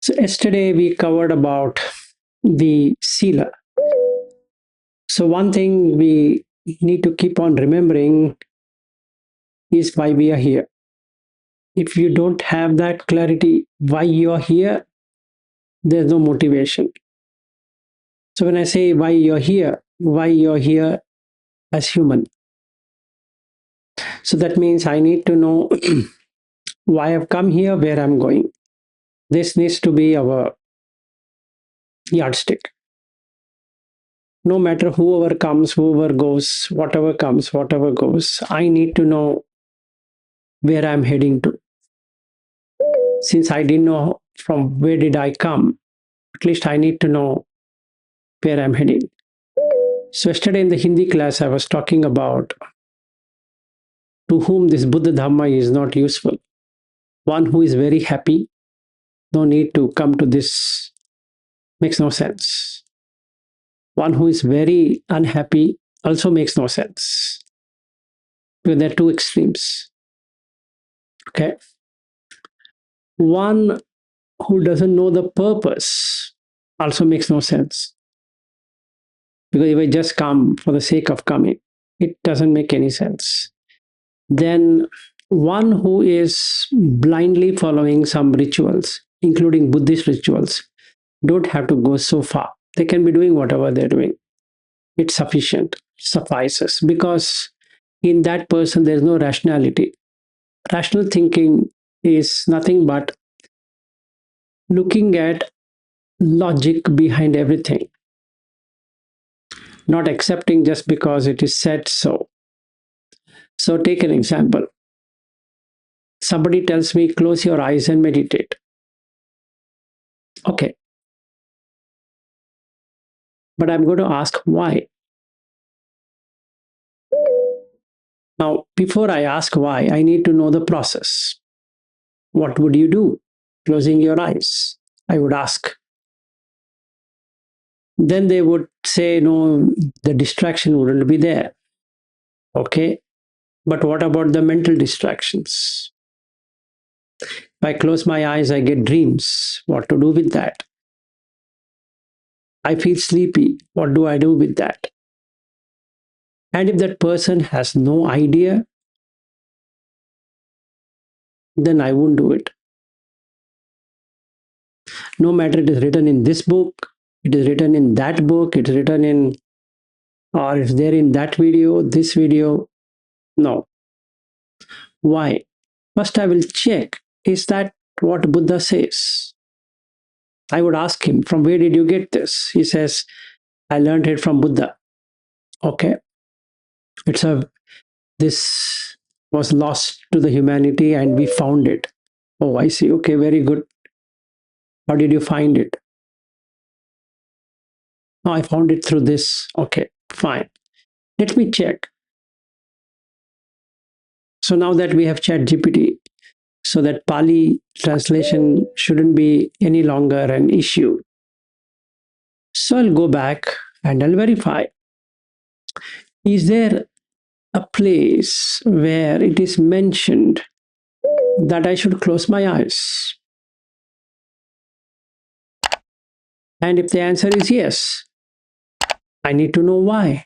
So yesterday we covered about the sila. So one thing we need to keep on remembering is why we are here. If you don't have that clarity why you are here, there's no motivation. So when I say why you're here as human. So that means I need to know why I've come here, where I'm going. This needs to be our yardstick. No matter whoever comes, whoever goes, whatever comes, whatever goes, I need to know where I'm heading to. Since I didn't know from where did I come, at least I need to know where I'm heading. So yesterday in the Hindi class, I was talking about to whom this Buddha Dhamma is not useful. One who is very happy, no need to come to this, makes no sense. One who is very unhappy also makes no sense. Because they're two extremes. Okay. One who doesn't know the purpose also makes no sense. Because if I just come for the sake of coming, it doesn't make any sense. Then one who is blindly following some rituals, including Buddhist rituals, don't have to go so far. They can be doing whatever they're doing. It's sufficient, suffices, because in that person there's no rationality. Rational thinking is nothing but looking at logic behind everything, not accepting just because it is said so. So take an example. Somebody tells me, close your eyes and meditate. Okay. But I'm going to ask why. Now, before I ask why, I need to know the process. What would you do? Closing your eyes, I would ask. Then they would say, no, the distraction wouldn't be there. Okay. But what about the mental distractions? If I close my eyes, I get dreams. What to do with that? I feel sleepy. What do I do with that? And if that person has no idea, then I won't do it. No matter it is written in this book, it is written in that book, it's written in, or it's there in that video, this video. No. Why? First, I will check, is that what Buddha says? I would ask him, from where did you get this? He says, I learned it from Buddha. Okay. This was lost to the humanity and we found it. Oh, I see. Okay, very good. How did you find it? Oh, I found it through this. Okay, fine. Let me check. So now that we have Chat GPT, so that Pali translation shouldn't be any longer an issue. So I'll go back and I'll verify. Is there a place where it is mentioned that I should close my eyes? And if the answer is yes, I need to know why.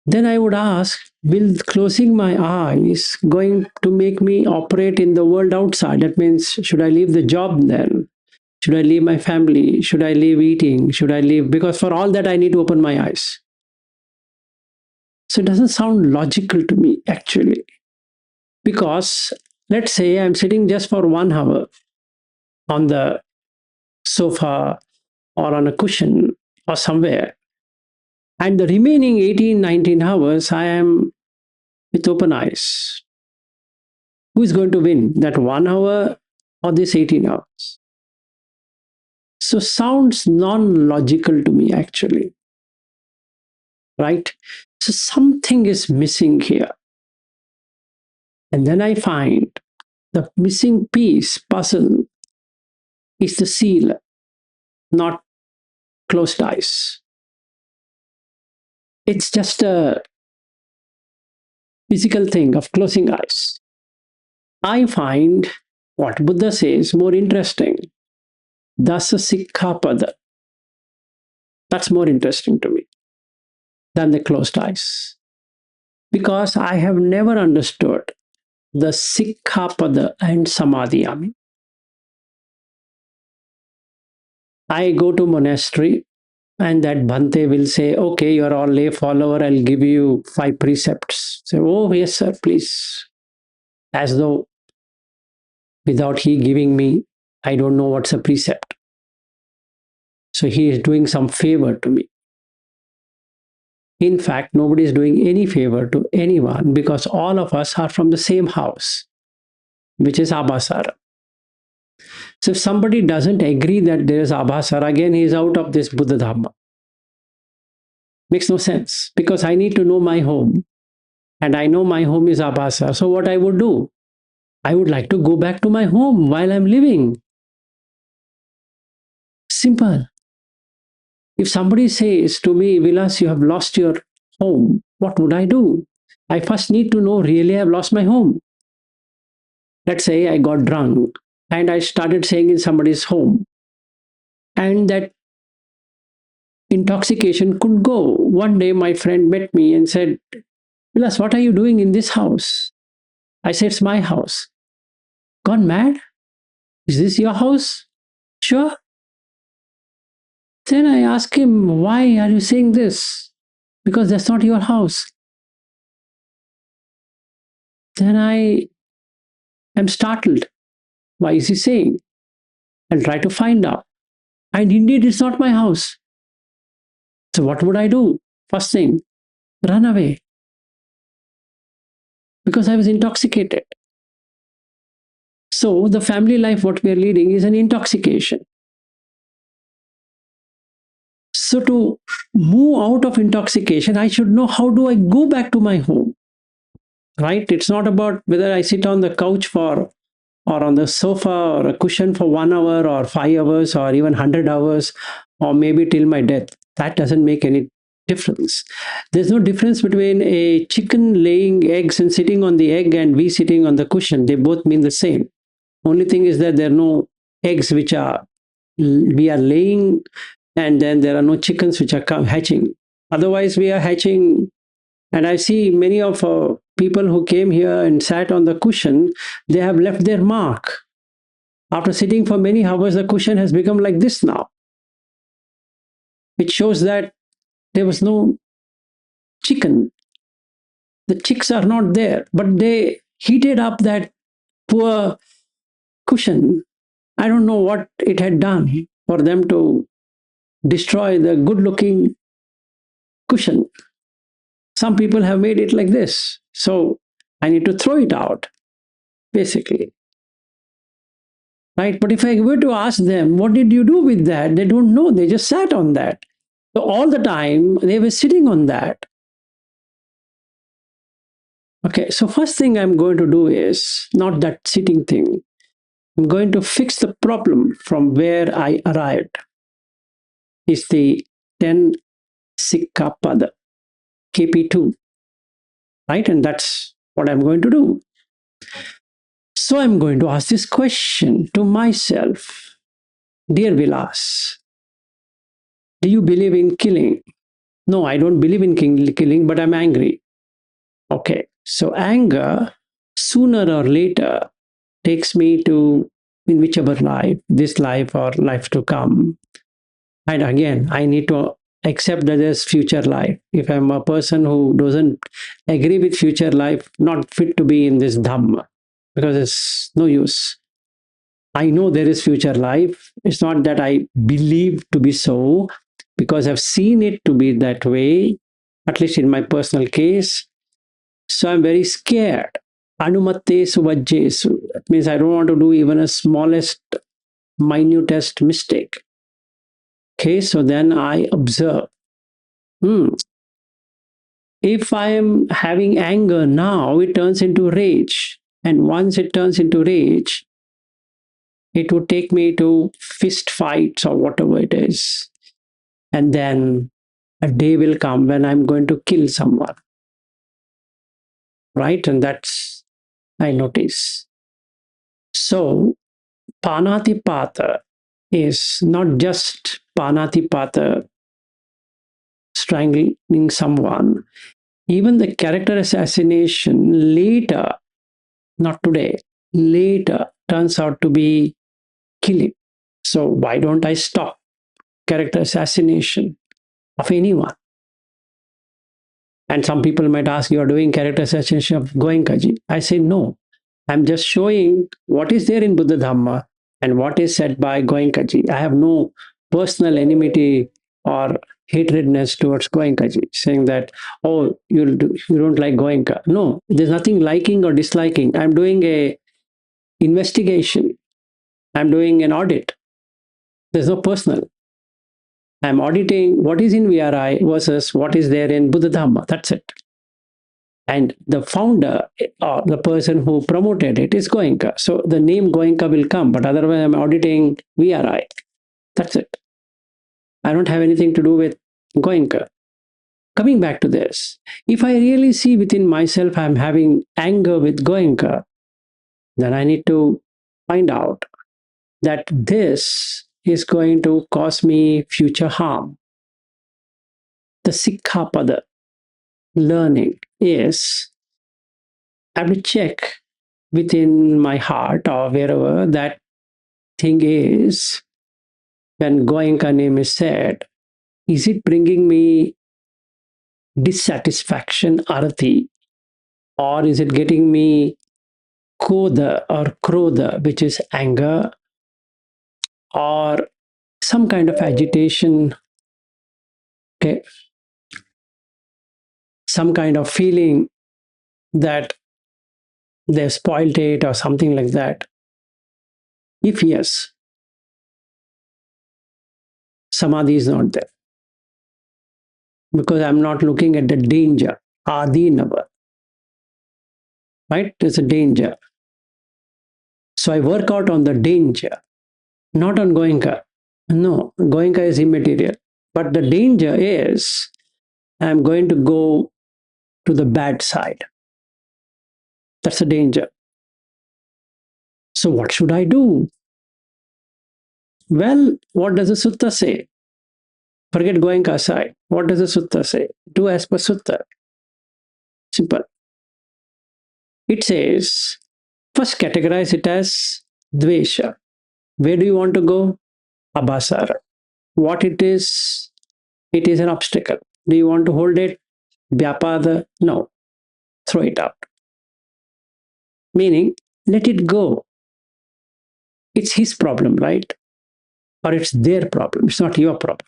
Then I would ask, will closing my eyes going to make me operate in the world outside? That means, should I leave the job then? Should I leave my family? Should I leave eating? Should I leave? Because for all that, I need to open my eyes. So it doesn't sound logical to me, actually. Because let's say I'm sitting just for 1 hour on the sofa or on a cushion or somewhere. And the remaining 18, 19 hours, I am with open eyes. Who is going to win, that 1 hour or this 18 hours? So sounds non-logical to me, actually. Right? So something is missing here. And then I find the missing piece, puzzle, is the seal, not closed eyes. It's just a physical thing of closing eyes. I find what Buddha says more interesting. Dasa Sikkhapada. That's more interesting to me than the closed eyes. Because I have never understood the Sikkhapada and Samadhiyami. I go to monastery and that Bhante will say, okay, you're all lay follower, I'll give you 5 precepts. Say, oh, yes, sir, please. As though without he giving me, I don't know what's a precept. So he is doing some favor to me. In fact, nobody is doing any favor to anyone because all of us are from the same house, which is Abhasara. So if somebody doesn't agree that there is Abhasara, again, he is out of this Buddha Dhamma. Makes no sense because I need to know my home and I know my home is Abhasa. So what I would do? I would like to go back to my home while I'm living. Simple. If somebody says to me, Vilas, you have lost your home, what would I do? I first need to know really I've lost my home. Let's say I got drunk and I started staying in somebody's home and that intoxication could go. One day my friend met me and said, Vilas, what are you doing in this house? I said, it's my house. Gone mad? Is this your house? Sure. Then I asked him, why are you saying this? Because that's not your house. Then I am startled. Why is he saying? I'll try to find out. And indeed, it's not my house. So what would I do? First thing, run away. Because I was intoxicated. So the family life, what we are leading, is an intoxication. So to move out of intoxication, I should know how do I go back to my home. Right? It's not about whether I sit on the couch for or on the sofa or a cushion for 1 hour or 5 hours or even 100 hours or maybe till my death. That doesn't make any difference. There's no difference between a chicken laying eggs and sitting on the egg and we sitting on the cushion. They both mean the same. Only thing is that there are no eggs which are we are laying and then there are no chickens which are hatching. Otherwise, we are hatching. And I see many of people who came here and sat on the cushion, they have left their mark. After sitting for many hours, the cushion has become like this now, which shows that there was no chicken. The chicks are not there, but they heated up that poor cushion. I don't know what it had done for them to destroy the good looking cushion. Some people have made it like this. So I need to throw it out, basically. Right? But if I were to ask them, what did you do with that? They don't know. They just sat on that. So all the time they were sitting on that. Okay, so first thing I'm going to do is not that sitting thing. I'm going to fix the problem from where I arrived. Is the 10 Sikkhapada, KP2. Right? And that's what I'm going to do. So I'm going to ask this question to myself. Dear Vilas, do you believe in killing? No, I don't believe in killing, but I'm angry. Okay, so anger sooner or later takes me to in whichever life, this life or life to come. And again, I need to accept that there's future life. If I'm a person who doesn't agree with future life, not fit to be in this Dhamma, because it's no use. I know there is future life. It's not that I believe to be so, because I've seen it to be that way, at least in my personal case. So I'm very scared. Anumattesu vajjesu. That means I don't want to do even a smallest, minutest mistake. Okay, so then I observe. If I am having anger now, it turns into rage. And once it turns into rage, it would take me to fist fights or whatever it is. And then a day will come when I'm going to kill someone. Right? And that's, I notice. So, Panatipata is not just Panatipata, strangling someone. Even the character assassination later, not today, later turns out to be killing. So, why don't I stop character assassination of anyone? And some people might ask, you are doing character assassination of Goenkaji. I say, no. I'm just showing what is there in Buddha Dhamma and what is said by Goenkaji. I have no personal enmity or hatredness towards Goenkaji, saying that, oh, you don't like Goenka. No, there's nothing liking or disliking. I'm doing a investigation. I'm doing an audit. There's no personal. I'm auditing what is in VRI versus what is there in Buddha Dhamma. That's it. And the founder or the person who promoted it is Goenka. So the name Goenka will come, but otherwise I'm auditing VRI. That's it. I don't have anything to do with Goenka. Coming back to this, if I really see within myself I'm having anger with Goenka, then I need to find out that this is going to cause me future harm. The Sikkhapada learning is I have to check within my heart or wherever that thing is, when Goenka name is said, is it bringing me dissatisfaction, arati, or is it getting me koda or krodha, which is anger, or some kind of agitation, okay, some kind of feeling that they've spoiled it or something like that? If yes, samadhi is not there because I'm not looking at the danger, adinava, right? There's a danger. So I work out on the danger, not on Goenka. No, Goenka is immaterial. But the danger is I'm going to go to the bad side. That's the danger. So what should I do? Well, what does the sutta say? Forget Goenka side. What does the sutta say? Do as per sutta. Simple. It says, first categorize it as dvesha. Where do you want to go? Abhasara. What it is an obstacle. Do you want to hold it? Vyapada? No. Throw it out. Meaning, let it go. It's his problem, right? Or it's their problem. It's not your problem.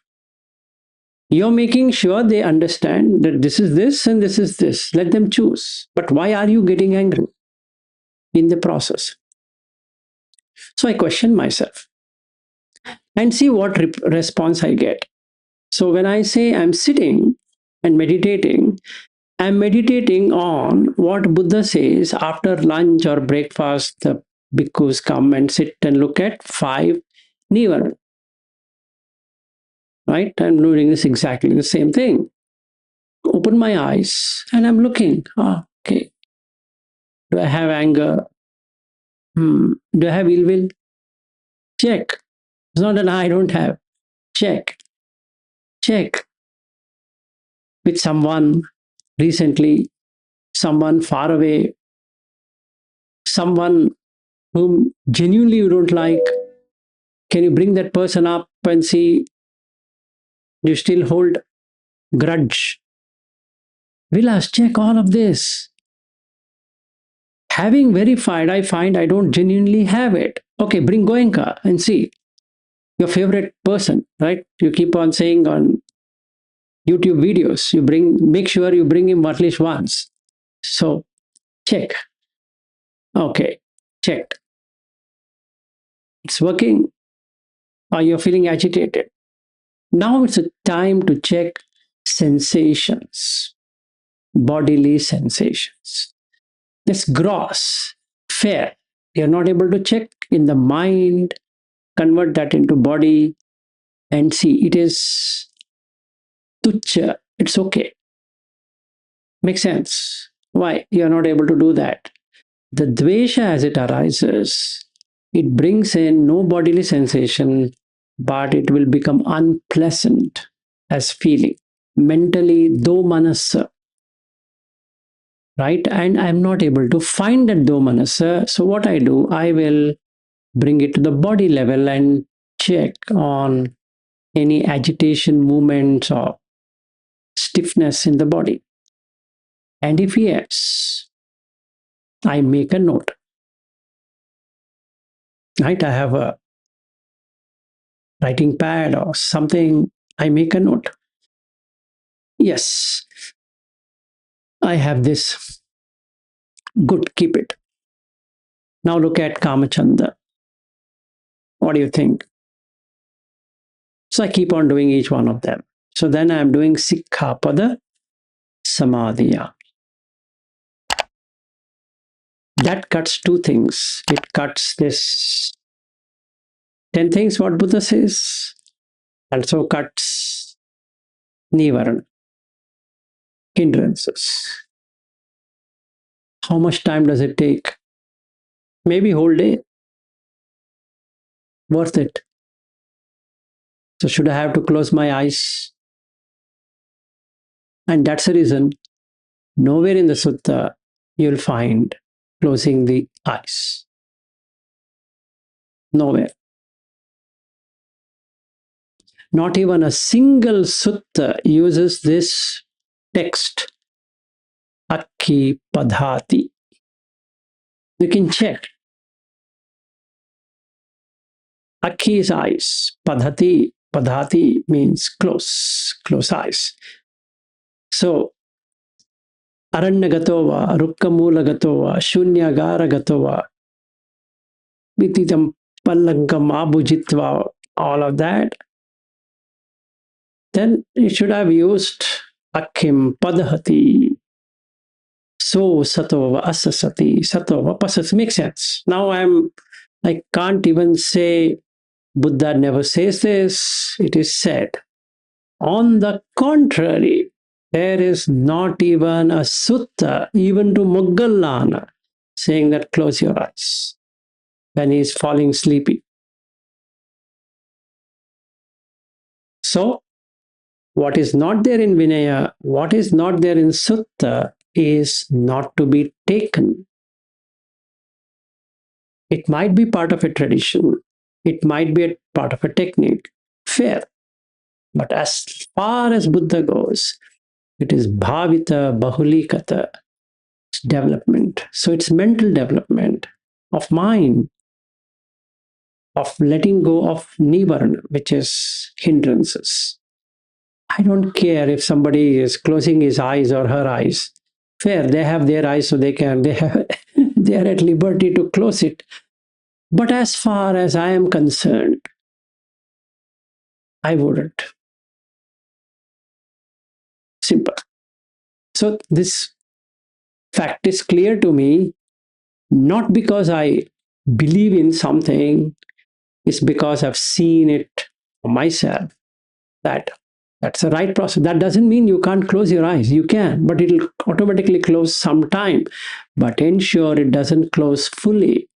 You're making sure they understand that this is this and this is this. Let them choose. But why are you getting angry in the process? So I question myself and see what response I get. So when I say I'm sitting and meditating, I'm meditating on what Buddha says after lunch or breakfast, the bhikkhus come and sit and look at 5 nivara. Right? I'm doing this exactly the same thing. Open my eyes and I'm looking. Okay. Do I have anger? Do I have ill will? Check. It's not that I don't have. Check. Check. With someone recently, someone far away, someone whom genuinely you don't like. Can you bring that person up and see, do you still hold grudge? Vilas, check all of this. Having verified, I find I don't genuinely have it. Okay, bring Goenka and see your favorite person, right? You keep on saying on YouTube videos, make sure you bring him at least once. So check. Okay, checked. It's working. Or you're feeling agitated. Now it's a time to check sensations, bodily sensations. This gross, fair. You're not able to check in the mind, convert that into body, and see it is tuchya. It's okay. Makes sense. Why? You're not able to do that. The dvesha as it arises It brings in no bodily sensation, but it will become unpleasant as feeling. Mentally, do manasa, right? And I'm not able to find that do manasa. So what I do, I will bring it to the body level and check on any agitation, movements, or stiffness in the body. And if yes, I make a note. Right? I have a writing pad or something. I make a note. Yes, I have this. Good, keep it. Now look at Kamachanda. What do you think? So I keep on doing each one of them. So then I'm doing Sikkhapada Samadhiya. That cuts two things. It cuts this 10 things what Buddha says, also cuts Nivarana, hindrances. How much time does it take? Maybe whole day. Worth it. So should I have to close my eyes? And that's the reason nowhere in the sutta you'll find closing the eyes. Nowhere. Not even a single sutta uses this text, Akhi Padhati. You can check. Akhi is eyes. Padhati means close eyes. So, Aranyagatova, Rukkamulagatova, Shunyagaragatova, Vititam Pallangam Abhujitva, all of that, then you should have used Akhim Padhati. So Satova Asasati, Satova Pasas. Makes sense. Now I can't even say Buddha never says this. It is said. On the contrary, there is not even a sutta, even to Moggallana, saying that close your eyes when he is falling sleepy. So, what is not there in Vinaya, what is not there in Sutta is not to be taken. It might be part of a tradition, it might be a part of a technique, fair. But as far as Buddha goes, it is bhavita bahulikata development. So it's mental development of mind, of letting go of nivarana, which is hindrances. I don't care if somebody is closing his eyes or her eyes. Fair, they have their eyes, so they they are at liberty to close it. But as far as I am concerned, I wouldn't. Simple. So this fact is clear to me, not because I believe in something, it's because I've seen it for myself. That's the right process. That doesn't mean you can't close your eyes. You can, but it'll automatically close sometime. But ensure it doesn't close fully.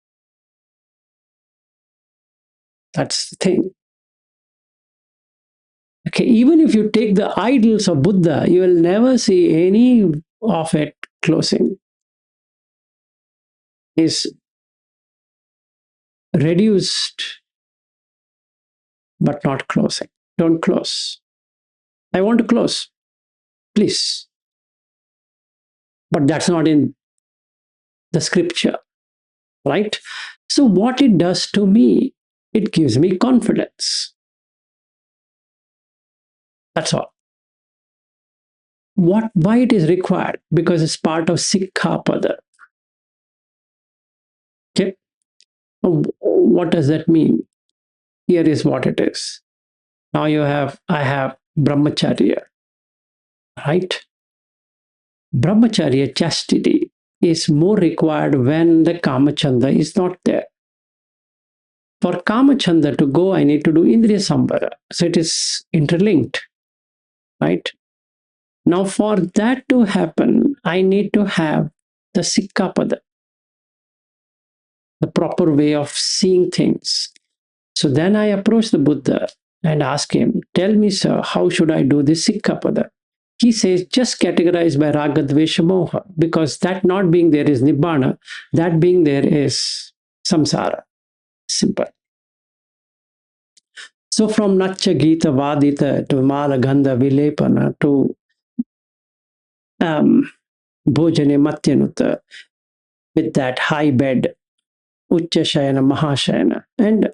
That's the thing. Okay, even if you take the idols of Buddha, you will never see any of it closing. Is reduced, but not closing. Don't close. I want to close, please. But that's not in the scripture, right? So what it does to me, it gives me confidence. That's all. Why it is required? Because it's part of Sikkhapada. Okay. What does that mean? Here is what it is. Now I have brahmacharya, right? Brahmacharya, chastity, is more required when the kamachanda is not there. For kamachanda to go, I need to do Indriya Sambara. So it is interlinked, right? Now, for that to happen, I need to have the Sikkhapada. the proper way of seeing things. So then I approached the Buddha and asked him, tell me, sir, how should I do this Sikkhapada? He says, just categorize by Raga, Dvesha, Moha, because that not being there is Nibbana, that being there is Samsara. Simple. So from Natcha Gita Vadita to Mala Gandha Vilepana to Bhojane Matyanuta, with that high bed, Ucha Shayana, Mahashayana, and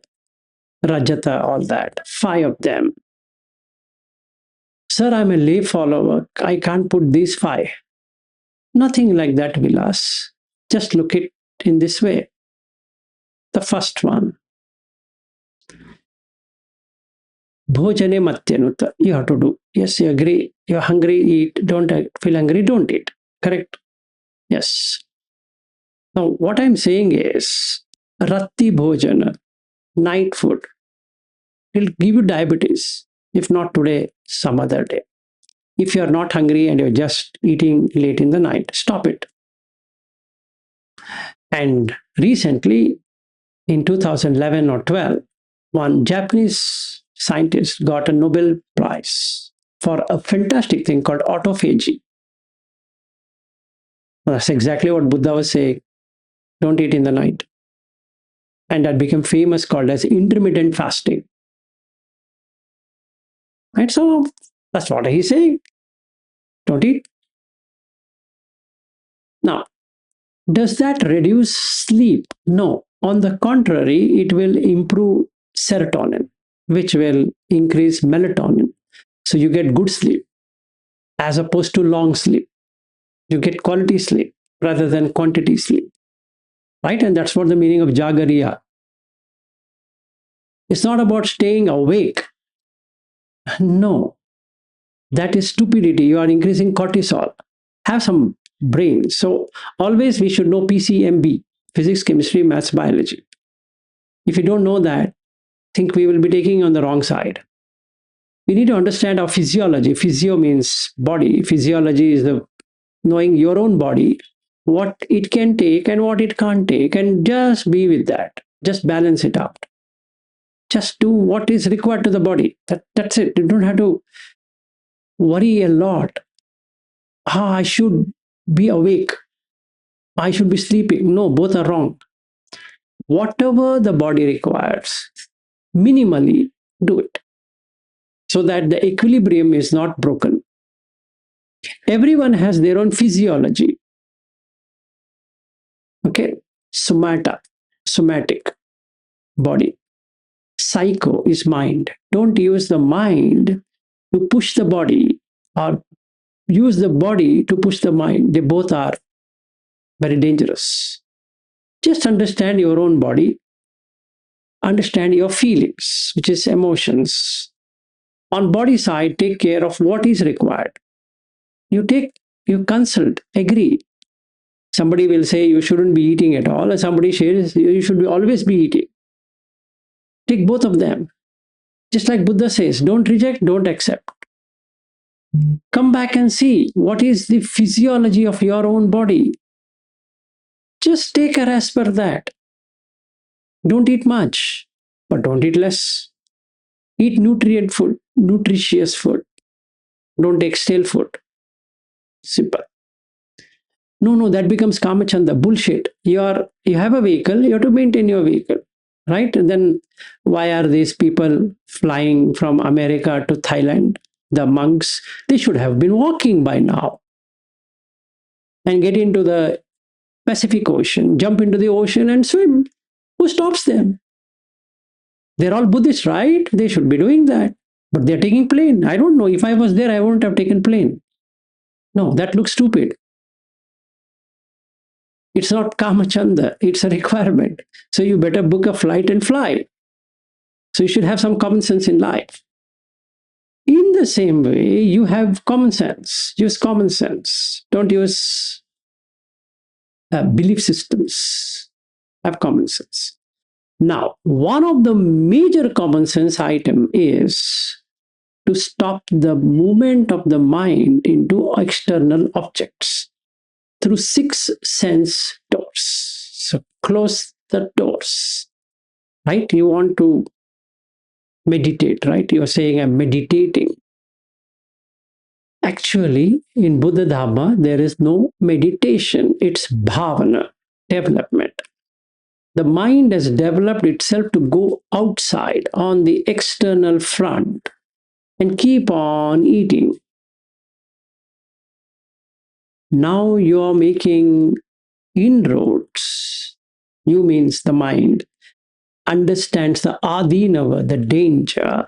Rajata, all that, 5 of them. Sir, I'm a lay follower. I can't put these 5. Nothing like that, Vilas. Just look it in this way. The first one, Bhojane Matyanuta, you have to do. Yes, you agree. You're hungry, eat. Don't feel hungry, don't eat. Correct? Yes. Now, what I'm saying is, Ratti Bhojana, night food, will give you diabetes. If not today, some other day. If you're not hungry and you're just eating late in the night, stop it. And recently, in 2011 or 12, one Japanese scientist got a Nobel Prize for a fantastic thing called autophagy. That's exactly what Buddha was saying. Don't eat in the night. And that became famous, called as intermittent fasting. Right? So that's what he's saying. Don't eat. Now, does that reduce sleep? No. On the contrary, it will improve serotonin, which will increase melatonin. So you get good sleep as opposed to long sleep. You get quality sleep rather than quantity sleep. Right? And that's what the meaning of Jagariya. It's not about staying awake. No. That is stupidity. You are increasing cortisol. Have some brain. So always we should know PCMB, physics, chemistry, maths, biology. If you don't know that, think we will be taking on the wrong side. We need to understand our physiology. Physio means body. Physiology is the knowing your own body, what it can take and what it can't take, and just be with that. Just balance it out. Just do what is required to the body. That's it. You don't have to worry a lot. I should be awake. I should be sleeping. No, both are wrong. Whatever the body requires, minimally do it so that the equilibrium is not broken. Everyone has their own physiology. Okay, somatic body. Psycho is mind. Don't use the mind to push the body or use the body to push the mind. They both are very dangerous. Just understand your own body, understand your feelings, which is emotions. On body side, take care of what is required. You consult, agree. Somebody will say you shouldn't be eating at all, and somebody says you should always be eating. Take both of them. Just like Buddha says, don't reject, don't accept. Come back and see what is the physiology of your own body. Just take care as per that. Don't eat much, but don't eat less. Eat nutrient food, nutritious food. Don't take stale food. Simple. No, that becomes Kamachanda, bullshit. You have a vehicle, you have to maintain your vehicle, right? And then why are these people flying from America to Thailand? The monks, they should have been walking by now and get into the Pacific Ocean, jump into the ocean and swim. Who stops them? They're all Buddhists, right? They should be doing that. But they're taking plane. I don't know. If I was there, I wouldn't have taken plane. No, that looks stupid. It's not Kamachanda, it's a requirement. So you better book a flight and fly. So you should have some common sense in life. In the same way, you have common sense. Use common sense. Don't use belief systems. Have common sense. Now, one of the major common sense item is to stop the movement of the mind into external objects through 6 sense doors. So close the doors, right? You want to meditate, right? You're saying, I'm meditating. Actually, in Buddha Dhamma, there is no meditation, it's bhavana, development. The mind has developed itself to go outside on the external front and keep on eating. Now you are making inroads. You means the mind understands the adinava, the danger,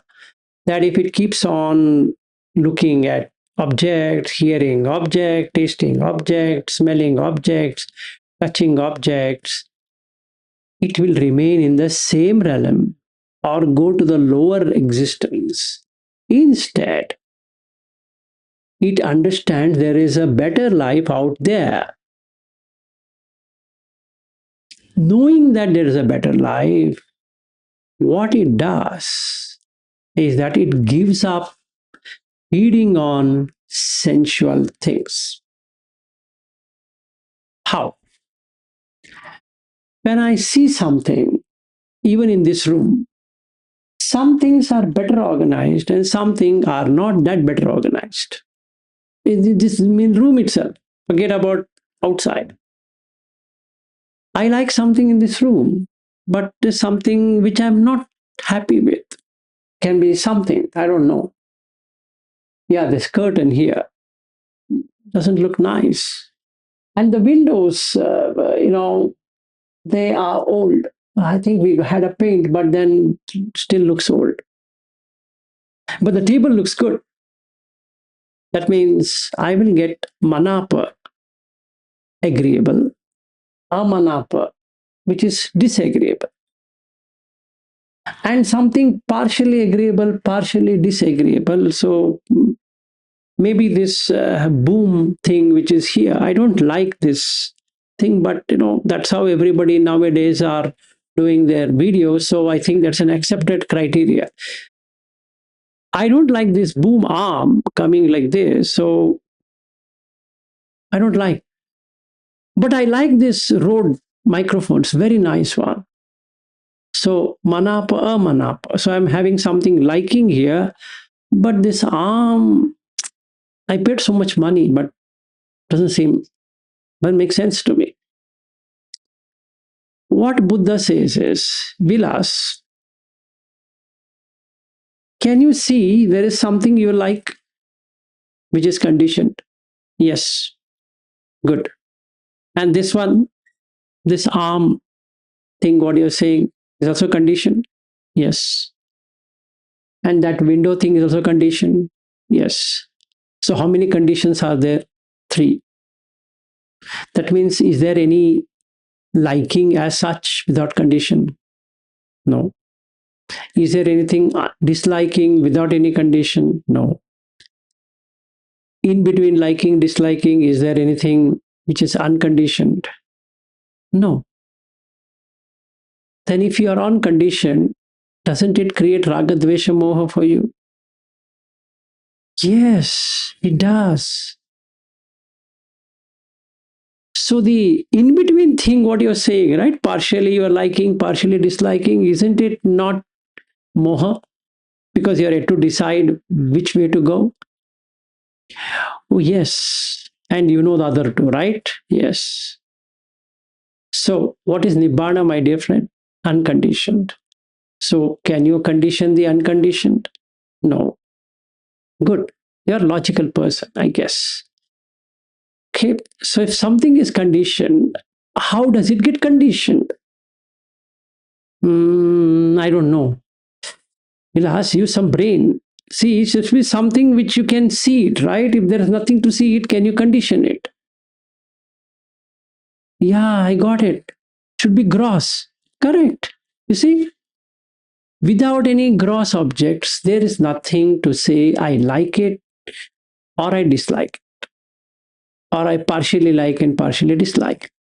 that if it keeps on looking at objects, hearing objects, tasting objects, smelling objects, touching objects, it will remain in the same realm or go to the lower existence. Instead, it understands there is a better life out there. Knowing that there is a better life, what it does is that it gives up feeding on sensual things. How? When I see something, even in this room, some things are better organized and some things are not that better organized. This means room itself. Forget about outside. I like something in this room, but there's something which I'm not happy with. Can be something, I don't know. Yeah, this curtain here doesn't look nice. And the windows, they are old. I think we had a paint, but then still looks old. But the table looks good. That means I will get manapa, agreeable, amanapa, which is disagreeable, and something partially agreeable, partially disagreeable. So maybe this boom thing which is here, I don't like this thing, but that's how everybody nowadays are doing their videos. So I think that's an accepted criteria. I don't like this boom arm coming like this, so I don't like. But I like this Rode microphones, very nice one. So manapa, manapa. So I'm having something liking here, but this arm, I paid so much money, but doesn't make sense to me. What Buddha says is, Vilas, can you see there is something you like which is conditioned? Yes. Good. And this one, this arm thing, what you're saying, is also conditioned? Yes. And that window thing is also conditioned? Yes. So how many conditions are there? 3. That means, is there any liking as such without condition? No. Is there anything disliking without any condition? No. In between liking, disliking, is there anything which is unconditioned? No. Then if you are unconditioned, doesn't it create raga, dvesha, moha for you? Yes, it does. So the in-between thing, what you're saying, right? Partially you're liking, partially disliking, isn't it not moha? Because you're yet to decide which way to go. Oh, yes. And you know the other two, right? Yes. So what is Nibbana, my dear friend? Unconditioned. So can you condition the unconditioned? No. Good. You're a logical person, I guess. Okay. So if something is conditioned, how does it get conditioned? I don't know. We'll ask you some brain. See, it should be something which you can see it, right? If there is nothing to see it, can you condition it? Yeah, I got it. Should be gross. Correct. You see, without any gross objects, there is nothing to say I like it or I dislike it, or I partially like and partially dislike.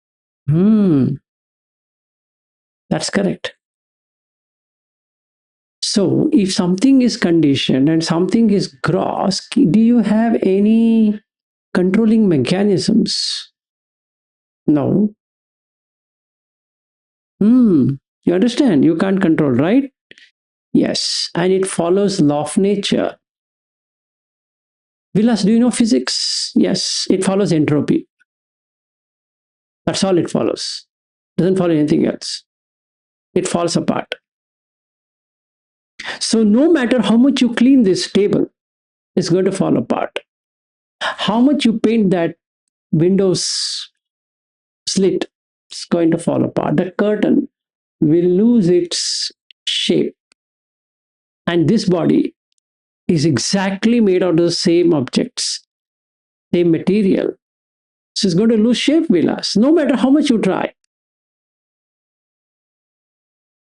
That's correct. So, if something is conditioned and something is gross, do you have any controlling mechanisms? No. Hmm. You understand? You can't control, right? Yes. And it follows law of nature. Vilas, do you know physics? Yes. It follows entropy. That's all it follows. Doesn't follow anything else. It falls apart. So no matter how much you clean this table, it's going to fall apart. How much you paint that windows slit, it's going to fall apart. The curtain will lose its shape. And this body is exactly made out of the same objects, same material. So it's going to lose shape, Vilas, no matter how much you try.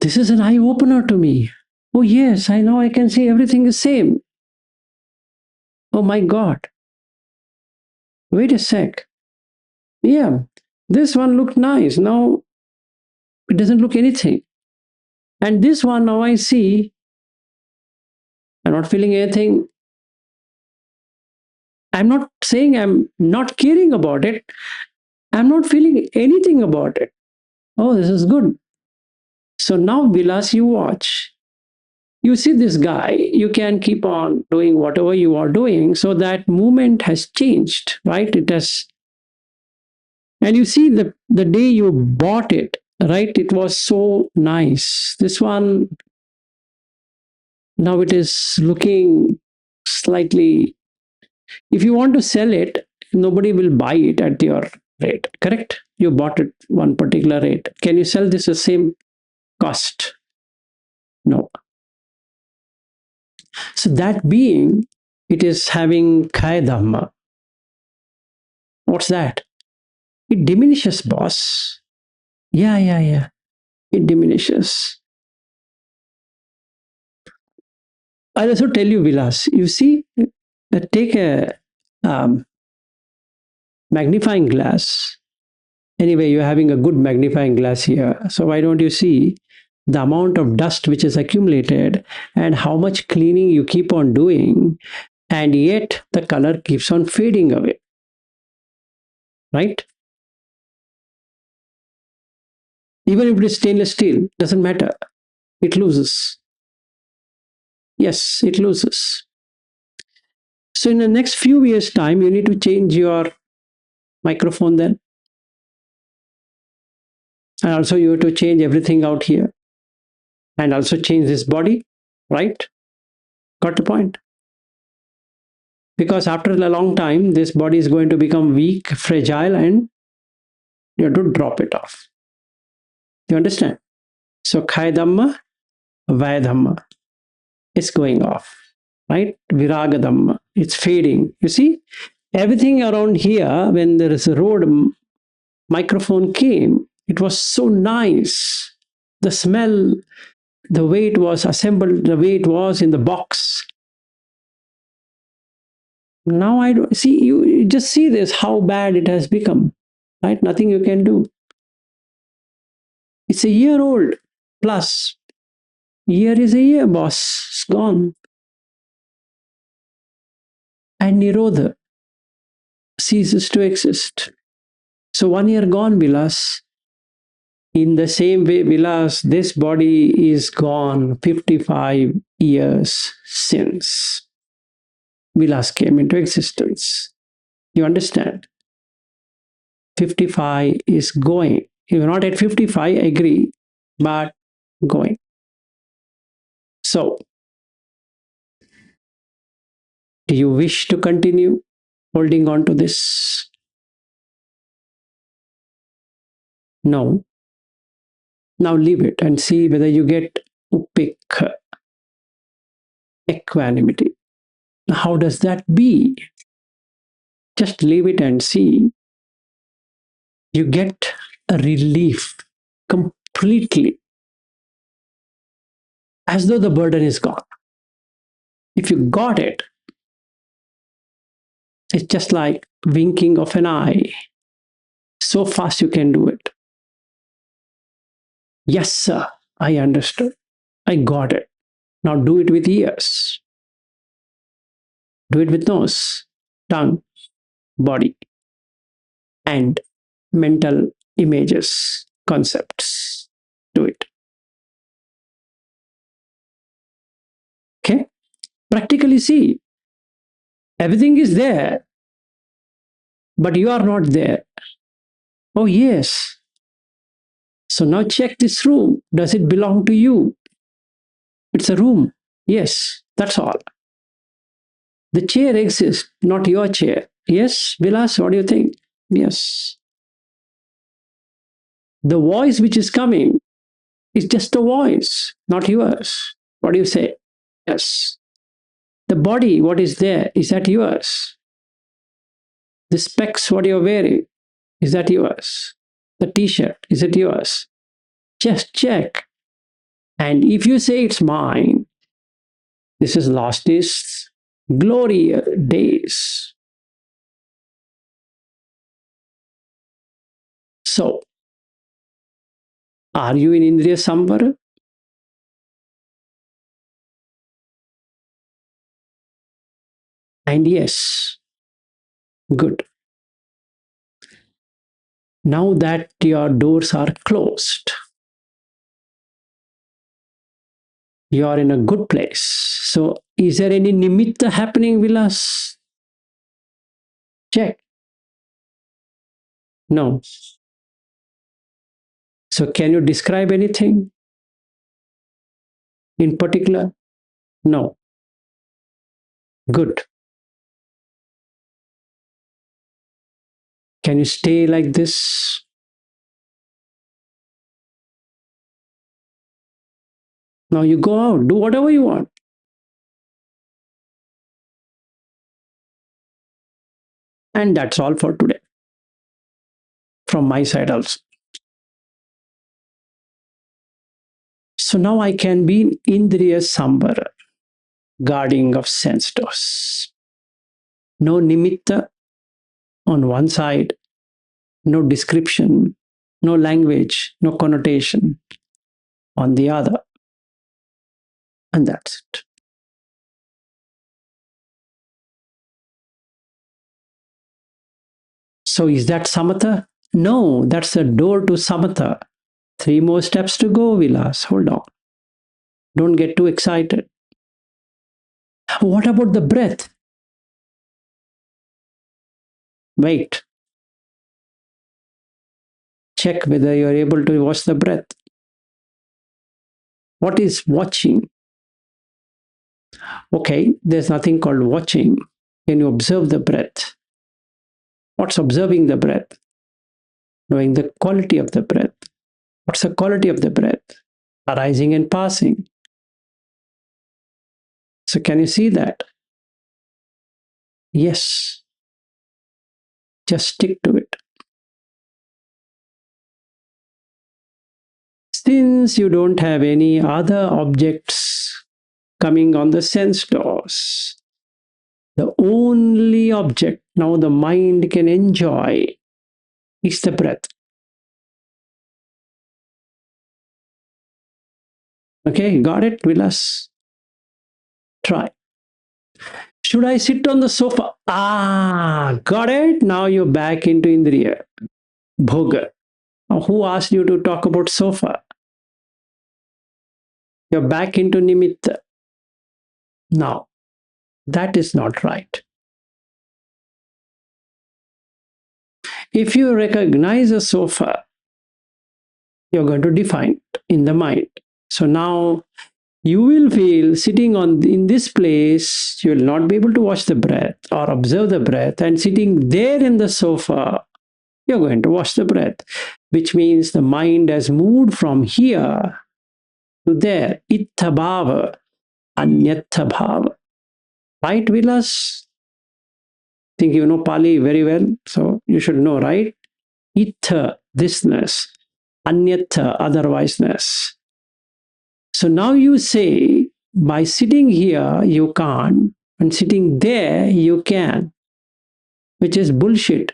This is an eye opener to me. Oh, yes, I know I can see everything is same. Oh my God. Wait a sec. Yeah, this one looked nice. Now it doesn't look anything. And this one, now I see, I'm not feeling anything. I'm not saying I'm not caring about it. I'm not feeling anything about it. Oh, this is good. So now, Vilas, you watch. You see this guy, you can keep on doing whatever you are doing. So that movement has changed, right? It has. And you see the day you bought it, right? It was so nice. This one, now it is looking slightly. If you want to sell it, nobody will buy it at your rate, correct? You bought it one particular rate. Can you sell this the same cost? No. So that being, it is having kaya dhamma. What's that? It diminishes, boss. Yeah, yeah, yeah. It diminishes. I'll also tell you, Vilas, you see, take a um, magnifying glass. Anyway, you're having a good magnifying glass here. So why don't you see the amount of dust which is accumulated and how much cleaning you keep on doing, and yet the color keeps on fading away, right? Even if it is stainless steel, doesn't matter. It loses. Yes, it loses. So in the next few years' time, you need to change your microphone then. And also you have to change everything out here. And also change this body, right? Got the point? Because after a long time, this body is going to become weak, fragile, and you have to drop it off. You understand? So Khai Dhamma, Vaya Dhamma, it's going off, right? Viraga Dhamma, it's fading. You see, everything around here, when there is a road microphone came, it was so nice. The smell, the way it was assembled, the way it was in the box. Now I don't see, you just see this, how bad it has become, right? Nothing you can do. It's a year old plus. Year is a year, boss. It's gone. And Nirodha ceases to exist. So 1 year gone, Vilas. In the same way, Vilas, this body is gone 55 years since Vilas came into existence. You understand? 55 is going. You're not at 55, I agree, but going. So, do you wish to continue holding on to this? No. Now leave it and see whether you get upekha, equanimity. How does that be? Just leave it and see. You get a relief completely, as though the burden is gone. If you got it, it's just like winking of an eye. So fast you can do it. Yes, sir, I understood. I got it. Now do it with ears. Do it with nose, tongue, body, and mental images, concepts. Practically see, everything is there, but you are not there. Oh, yes. So now check this room. Does it belong to you? It's a room. Yes, that's all. The chair exists, not your chair. Yes, Vilas, what do you think? Yes. The voice which is coming is just a voice, not yours. What do you say? Yes. The body, what is there, is that yours? The specs, what you're wearing, is that yours? The t shirt, is it yours? Just check. And if you say it's mine, this is lost its glory days. So, are you in Indriya Sambara? And yes, good. Now that your doors are closed, you are in a good place. So, is there any nimitta happening, Vilas? Check. No. So, can you describe anything in particular? No. Good. Can you stay like this? Now you go out, do whatever you want. And that's all for today from my side also. So now I can be in Indriya Sambara, guarding of sense doors. No nimitta on one side, no description, no language, no connotation on the other. And that's it. So is that samatha? No, that's the door to samatha. 3 more steps to go, Vilas. Hold on. Don't get too excited. What about the breath? Wait. Check whether you're able to watch the breath. What is watching? Okay, there's nothing called watching. Can you observe the breath? What's observing the breath? Knowing the quality of the breath. What's the quality of the breath? Arising and passing. So, can you see that? Yes. Just stick to it. Since you don't have any other objects coming on the sense doors, the only object now the mind can enjoy is the breath. Okay, got it, Vilas? Try. Should I sit on the sofa? Ah, got it. Now you're back into Indriya. Bhoga. Now, who asked you to talk about sofa? You're back into Nimitta. Now, that is not right. If you recognize a sofa, you're going to define it in the mind. So now you will feel sitting on in this place, you will not be able to watch the breath or observe the breath, and sitting there in the sofa, you're going to watch the breath, which means the mind has moved from here to there. Ittha bhava, anyatha bhava. Right, Vilas? I think you know Pali very well, so you should know, right? Ittha, thisness, anyatha, otherwiseness. So now you say, by sitting here, you can't, and sitting there, you can, which is bullshit.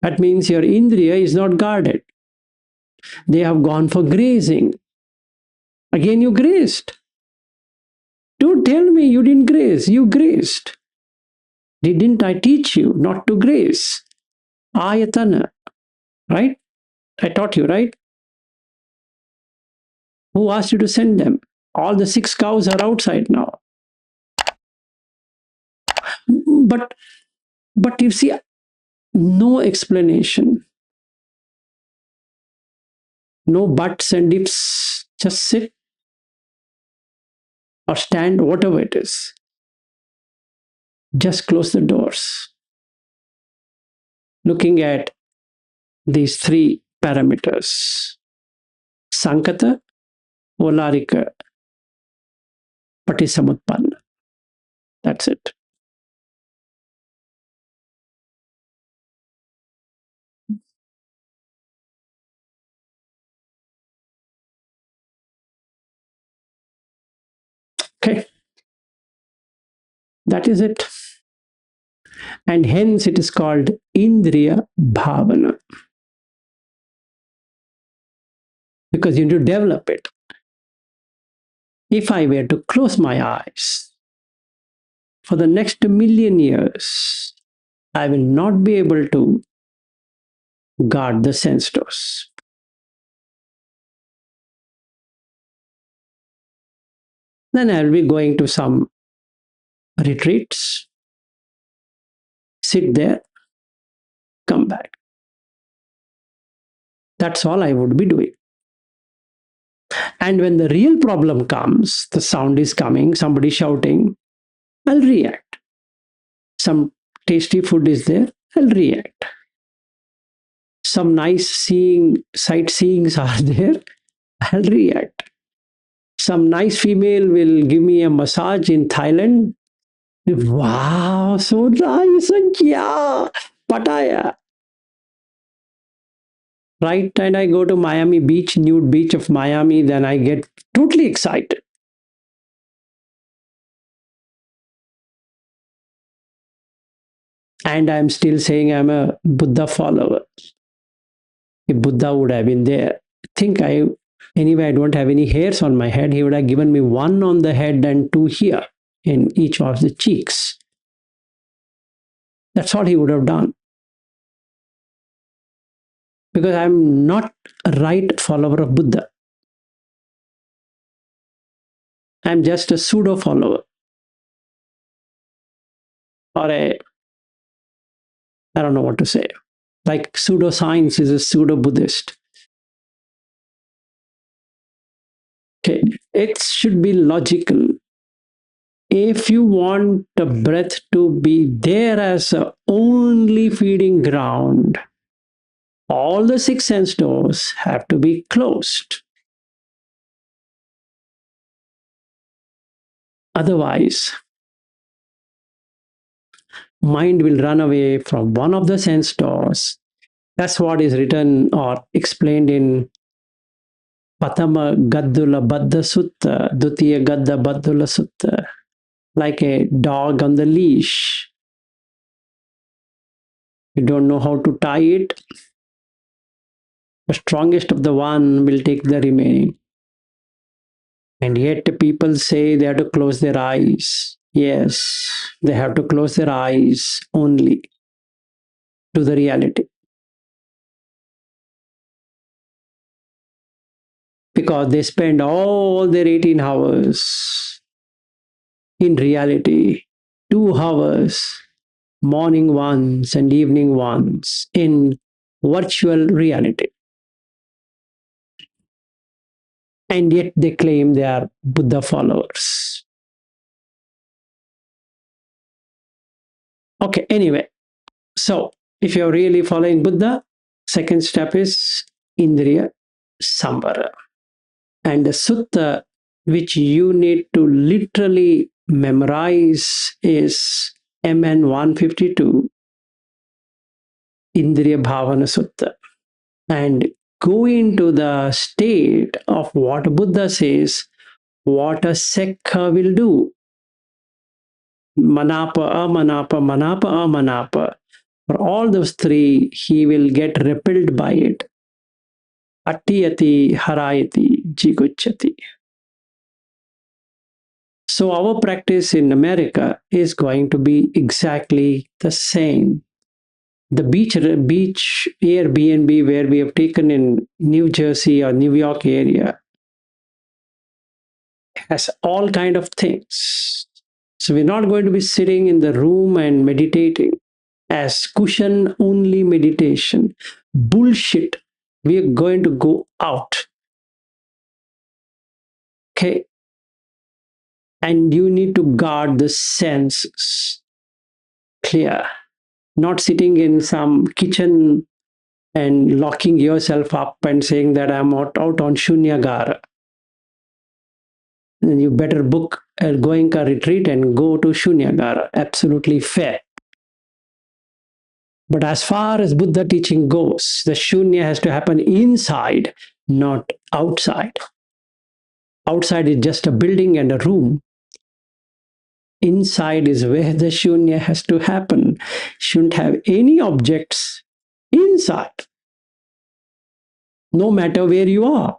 That means your Indriya is not guarded. They have gone for grazing. Again, you grazed. Don't tell me you didn't graze. You grazed. Didn't I teach you not to graze? Ayatana, right? I taught you, right? Who asked you to send them? All the 6 cows are outside now. But you see, no explanation, no buts and ifs. Just sit or stand, whatever it is. Just close the doors. Looking at these 3 parameters: Sankata, Volarika, Patisamutpanna. That's it. Okay. That is it. And hence it is called Indriya Bhavana. Because you need to develop it. If I were to close my eyes for the next 1,000,000 years, I will not be able to guard the sense doors. Then I'll be going to some retreats, sit there, come back. That's all I would be doing. And when the real problem comes, the sound is coming, somebody shouting, I'll react. Some tasty food is there, I'll react. Some nice sightseeings are there, I'll react. Some nice female will give me a massage in Thailand. Wow, so nice. Yeah, pataya. Right? And I go to Miami Beach, nude beach of Miami, then I get totally excited. And I'm still saying I'm a Buddha follower. If Buddha would have been there, anyway, I don't have any hairs on my head. He would have given me 1 on the head and 2 here in each of the cheeks. That's all he would have done. Because I'm not a right follower of Buddha. I'm just a pseudo follower. Or I don't know what to say. Like pseudoscience is a pseudo Buddhist. Okay, it should be logical. If you want the breath to be there as a only feeding ground, all the 6 sense doors have to be closed. Otherwise, mind will run away from one of the sense doors. That's what is written or explained in Patama Gaddula Baddha Sutta, Dutiya Gadda Baddula Sutta, like a dog on the leash. You don't know how to tie it. The strongest of the one will take the remaining. And yet people say they have to close their eyes. Yes, they have to close their eyes only to the reality. Because they spend all their 18 hours in reality, 2 hours, morning once and evening once, in virtual reality. And yet they claim they are Buddha followers. Okay, anyway, so if you're really following Buddha, second step is Indriya Sambara. And the sutta which you need to literally memorize is MN 152, Indriya Bhavana Sutta. And go into the state of what Buddha says, what a Sekha will do. Manapa, amanapa, manapa, amanapa. For all those 3, he will get repelled by it. Attiyati, harayati, jigucchati. So our practice in America is going to be exactly the same. The beach Airbnb where we have taken in New Jersey or New York area, has all kind of things. So we're not going to be sitting in the room and meditating as cushion only meditation. Bullshit. We are going to go out. Okay. And you need to guard the senses. Clear. Not sitting in some kitchen and locking yourself up and saying that I'm out on Shunyagara. Then you better book a Goenka retreat and go to Shunyagara. Absolutely fair. But as far as Buddha teaching goes, the Shunya has to happen inside, not outside. Outside is just a building and a room. Inside is where the Shunya has to happen. Shouldn't have any objects inside, no matter where you are.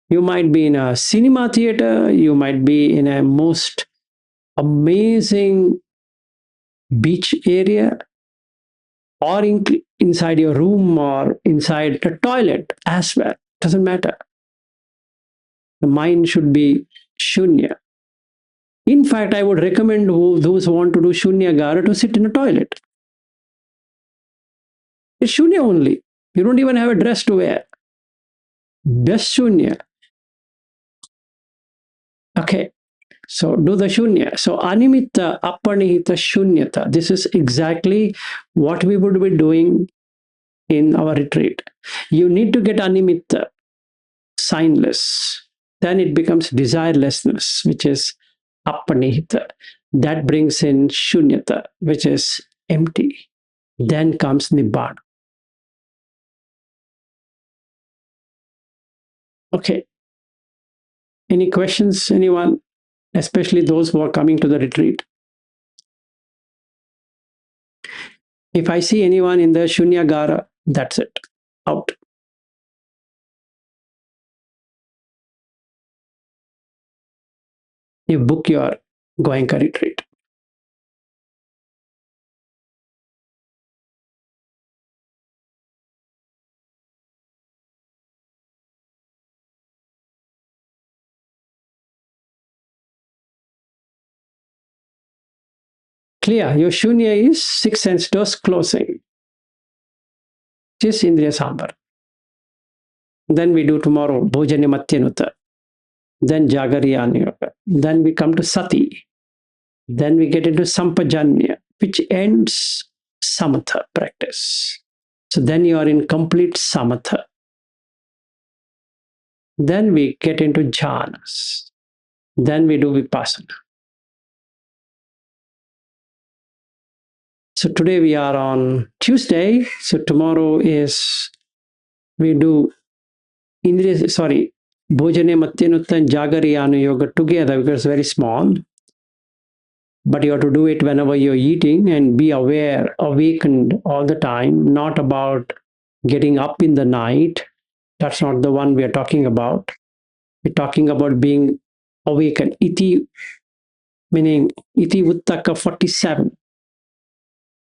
You might be in a cinema theater, you might be in a most amazing beach area, or inside your room, or inside the toilet as well. Doesn't matter. The mind should be shunya. In fact, I would recommend those who want to do shunya gara to sit in a toilet. It's shunya only. You don't even have a dress to wear. Just shunya. Okay. So do the shunya. So animitta, apanihita, shunyata. This is exactly what we would be doing in our retreat. You need to get animitta, signless. Then it becomes desirelessness, which is apanihita. That brings in shunyata, which is empty. Then comes nibbana. Okay. Any questions, anyone? Especially those who are coming to the retreat. If I see anyone in the Shunyagara, that's it. Out. You book your Goenka retreat. Clear. Your Shunya is 6 sense doors closing. Just Indriya Sambara. Then we do tomorrow Bhojanya Matyanuta. Then Jagariyana Yoga. Then we come to Sati. Then we get into Sampajanya, which ends Samatha practice. So then you are in complete Samatha. Then we get into Jhanas. Then we do Vipassana. So today we are on Tuesday. So tomorrow is we do Bhojane Matyanutta and Jagariyana Yoga together because it's very small. But you have to do it whenever you're eating and be aware, awakened all the time, not about getting up in the night. That's not the one we are talking about. We're talking about being awakened. Iti, meaning Iti Uttaka 47.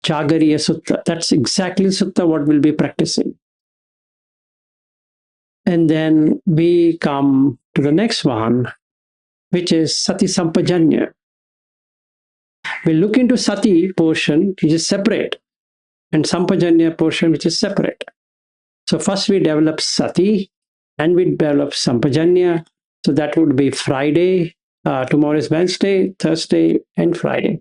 Jagariya Sutta. That's exactly Sutta what we'll be practicing. And then we come to the next one, which is Sati Sampajanya. We look into Sati portion, which is separate, and Sampajanya portion, which is separate. So first we develop Sati, and we develop Sampajanya. So that would be Friday. Tomorrow is Wednesday, Thursday, and Friday.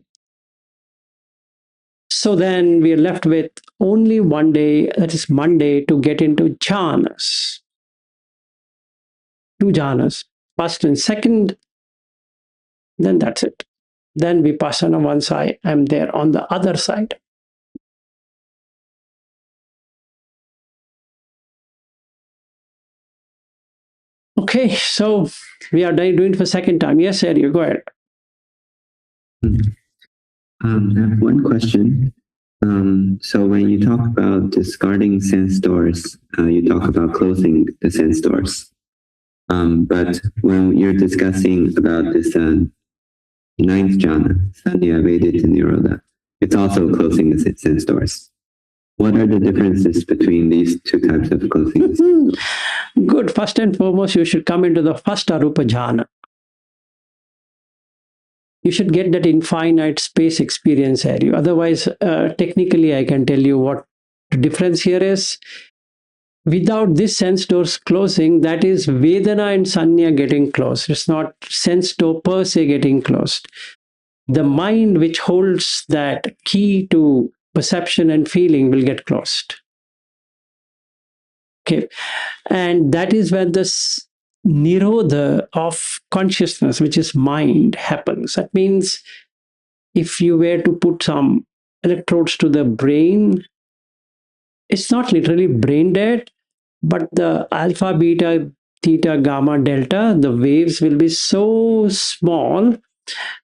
So then we are left with only one day, that is Monday, to get into Jhanas. 2 Jhanas, first and second, then that's it. Then Vipassana once I am there on the other side. Okay, so we are doing it for second time. Yes, sir, you go ahead. I have one question. So when you talk about discarding sense doors, you talk about closing the sense doors. But when you're discussing about this ninth jhana, Sanya Vedita Nirodha, it's also closing the sense doors. What are the differences between these two types of closing? Good. First and foremost, you should come into the first Arupa jhana. You should get that infinite space experience area. Otherwise, technically, I can tell you what the difference here is. Without this sense doors closing, that is Vedana and Sanya getting closed. It's not sense door per se getting closed. The mind which holds that key to perception and feeling will get closed. Okay. And that is where this nirodha of consciousness, which is mind, happens. That means if you were to put some electrodes to the brain, it's not literally brain dead, but the alpha, beta, theta, gamma, delta, the waves will be so small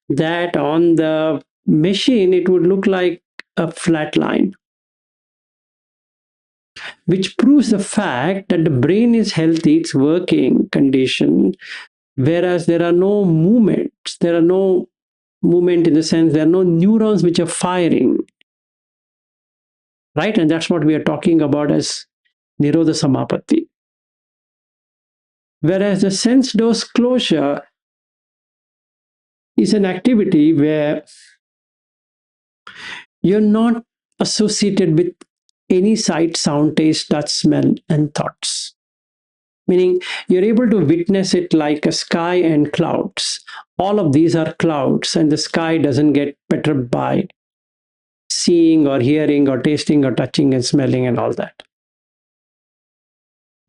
that on the machine it would look like a flat line, which proves the fact that the brain is healthy, it's working condition, whereas there are no movements, there are no movement in the sense there are no neurons which are firing, right? And that's what we are talking about as nirodha samapatti. Whereas the sense dose closure is an activity where you're not associated with any sight, sound, taste, touch, smell, and thoughts. Meaning you're able to witness it like a sky and clouds. All of these are clouds, and the sky doesn't get perturbed by seeing or hearing or tasting or touching and smelling and all that.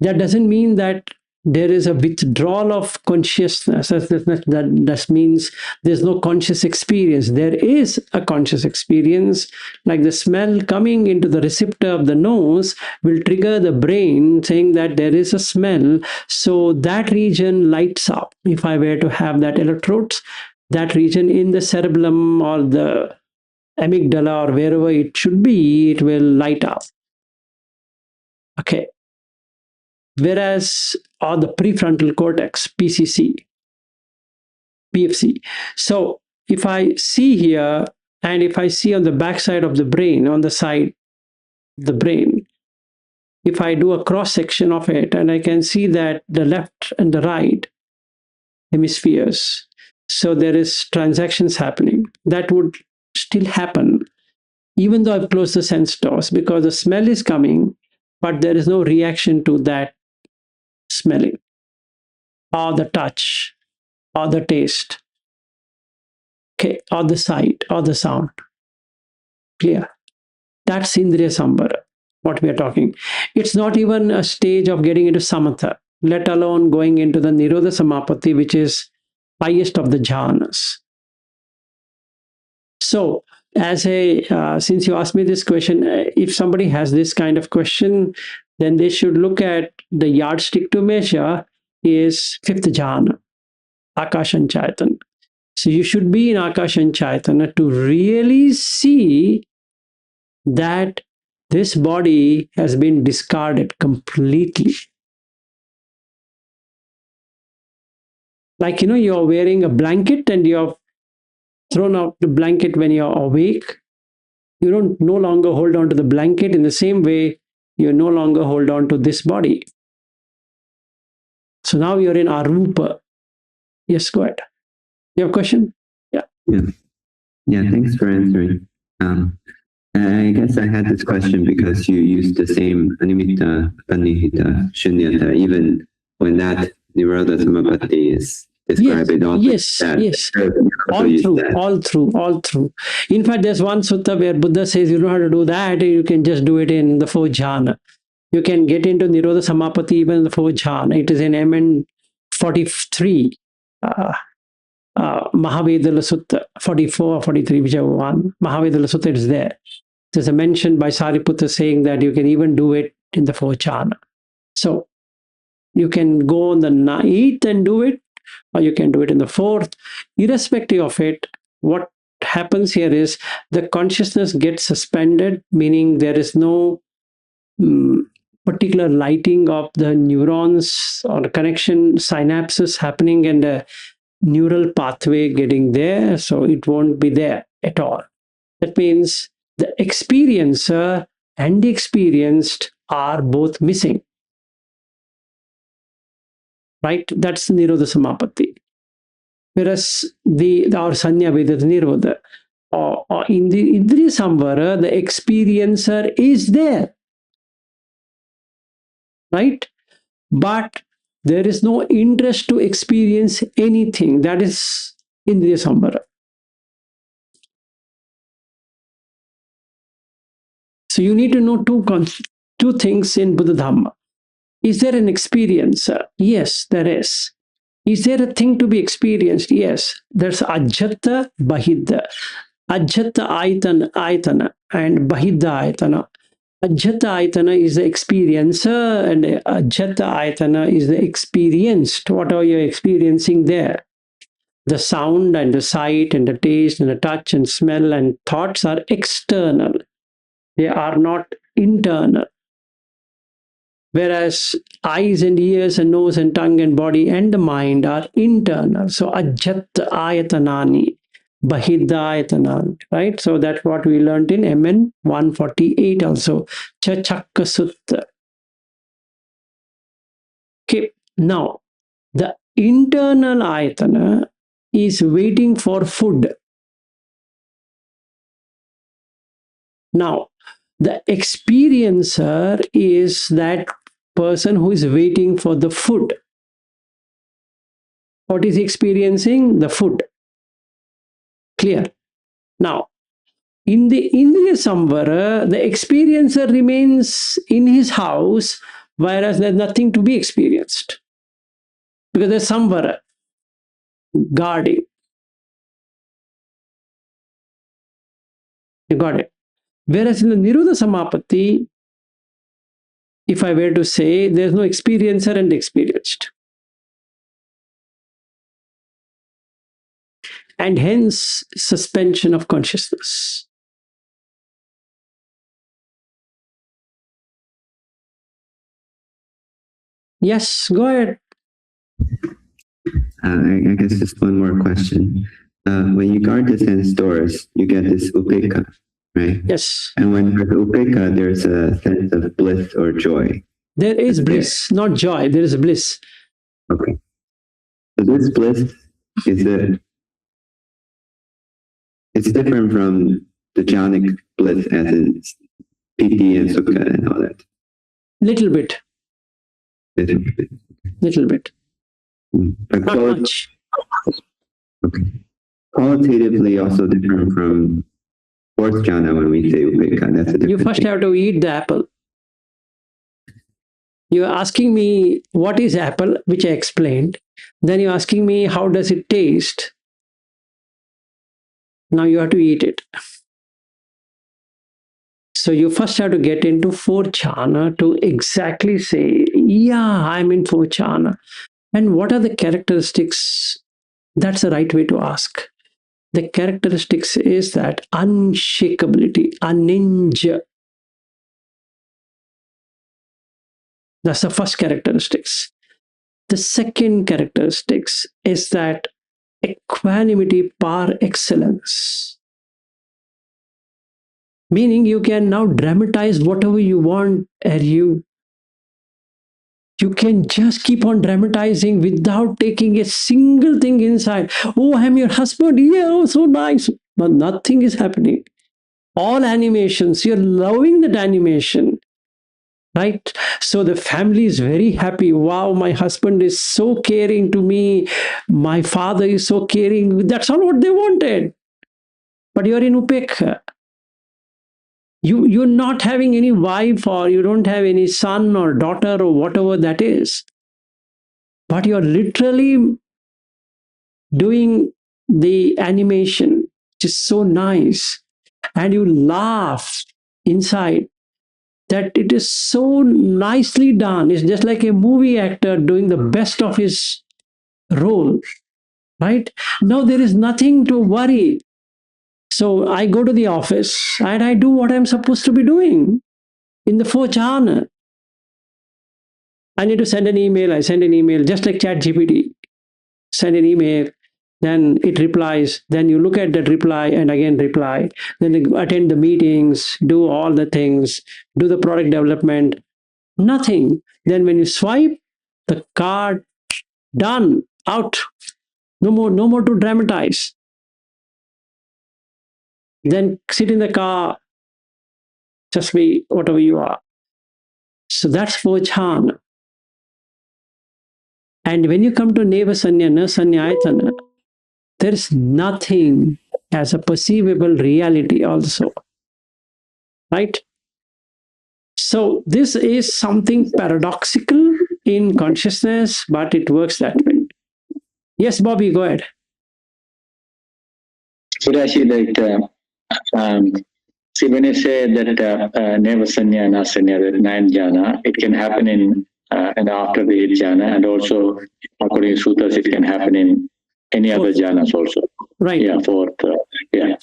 That doesn't mean that there is a withdrawal of consciousness. That means there's no conscious experience. There is a conscious experience, like the smell coming into the receptor of the nose will trigger the brain saying that there is a smell. So that region lights up. If I were to have that electrodes, that region in the cerebellum or the amygdala or wherever it should be, it will light up. Okay. Whereas, or the prefrontal cortex, PCC, PFC. So if I see here, and if I see on the backside of the brain, on the side, the brain, if I do a cross section of it, and I can see that the left and the right hemispheres, so there is transactions happening. That would still happen, even though I've closed the sense doors, because the smell is coming, but there is no reaction to that smelling, or the touch, or the taste, okay, or the sight, or the sound. Clear? That's Indriya Sambara, what we are talking. It's not even a stage of getting into samatha, let alone going into the nirodha samapatti, which is highest of the jhanas. So, as a since you asked me this question, if somebody has this kind of question, then they should look at the yardstick to measure is fifth jhana, Akashan Chaitan. So you should be in Akashan Chaitanya to really see that this body has been discarded completely. Like, you're wearing a blanket and you're thrown out the blanket when you're awake. You don't no longer hold on to the blanket. In the same way, you no longer hold on to this body. So now you're in Arupa. Yes, go ahead. You have a question? Yeah. Yeah, thanks for answering. I guess I had this question because you used the same animitta, anihita, shunyata, even when that nirodha samapatti is described. Yes. All through. In fact, there's one sutta where Buddha says you know how to do that, you can just do it in the fourth jhana. You can get into nirodha samapatti even in the fourth jhana. It is in MN 43. Mahavedala Sutta 44 or 43, whichever one. Mahavedala Sutta is there. There's a mention by Sariputta saying that you can even do it in the fourth jhana. So you can go on the ninth and do it, or you can do it in the fourth. Irrespective of it, what happens here is the consciousness gets suspended, meaning there is no particular lighting of the neurons or the connection synapses happening and a neural pathway getting there, so it won't be there at all. That means the experiencer and the experienced are both missing. Right? That's Nirodha Samapatti. Whereas our Sanya Vedata Nirodha, or in the Indriya Sambara, the experiencer is there, right? But there is no interest to experience anything. That is Indriya Sambara. So you need to know two things in Buddha Dhamma. Is there an experiencer? Yes, there is. Is there a thing to be experienced? Yes. There's Ajjata, Bahidda. Ajjata Aitana and Bahidda Aitana. Ajjata Aitana is the experiencer and Ajjata Aitana is the experienced, whatever you're experiencing there. The sound and the sight and the taste and the touch and smell and thoughts are external. They are not internal. Whereas eyes and ears and nose and tongue and body and the mind are internal. So Ajjat Ayatanani, Bahidayatanan, right? So that's what we learned in MN 148 also. Chachakka Sutta. Okay, now the internal Ayatana is waiting for food. Now, the experiencer is that person who is waiting for the food. What is he experiencing? The food. Clear. Now, in the Indriya Sambara, the experiencer remains in his house, whereas there's nothing to be experienced. Because there's Sambara, guarding. You got it. Whereas in the Nirodha Samapatti, if I were to say, there's no experiencer and experienced. And hence, suspension of consciousness. Yes, go ahead. I guess just one more question. When you guard the sense doors, you get this upekkha, right? Yes. And when there's upekkha, there's a sense of bliss or joy. There is bliss, not joy. There is bliss. Okay. So this bliss is it's different from the jhanic bliss as in piti and sukha and all that. Little bit. Little bit. But not much. Okay. Qualitatively also different from fourth jhana when we say upekkha. That's a different You first thing. have to eat the apple. You're asking me what is apple, which I explained. Then you're asking me how does it taste. Now you have to eat it. So you first have to get into fourth jhana to exactly say, yeah, I'm in fourth jhana. And what are the characteristics? That's the right way to ask. The characteristics is that unshakability, aninja. That's the first characteristics. The second characteristics is that equanimity par excellence. Meaning you can now dramatize whatever you want, and you can just keep on dramatizing without taking a single thing inside. Oh, I'm your husband. Yeah, oh, so nice. But nothing is happening. All animations, you're loving that animation. Right? So the family is very happy. Wow, my husband is so caring to me. My father is so caring. That's all what they wanted. But you're in upekha. You're not having any wife, or you don't have any son or daughter or whatever that is. But you're literally doing the animation, which is so nice. And you laugh inside that it is so nicely done. It's just like a movie actor doing the best of his role, right? Now there is nothing to worry. So I go to the office and I do what I'm supposed to be doing in the fourth jhana. I need to send an email. I send an email, just like ChatGPT. Send an email, then it replies. Then you look at that reply and again reply. Then you attend the meetings, do all the things, do the product development. Nothing. Then when you swipe the card, done, out. No more to dramatize. Then sit in the car, just be whatever you are. So that's for jhana. And when you come to neva sanya, na sanyayatana, there is nothing as a perceivable reality also. Right? So this is something paradoxical in consciousness, but it works that way. Yes, Bobby, go ahead. Actually, see, when you say that neva sanya and asanya, that 9 jhana, it can happen in and after the 8 jhana, and also according to sutras, it can happen in any other jhanas also. Right. Yeah, fourth. Yeah.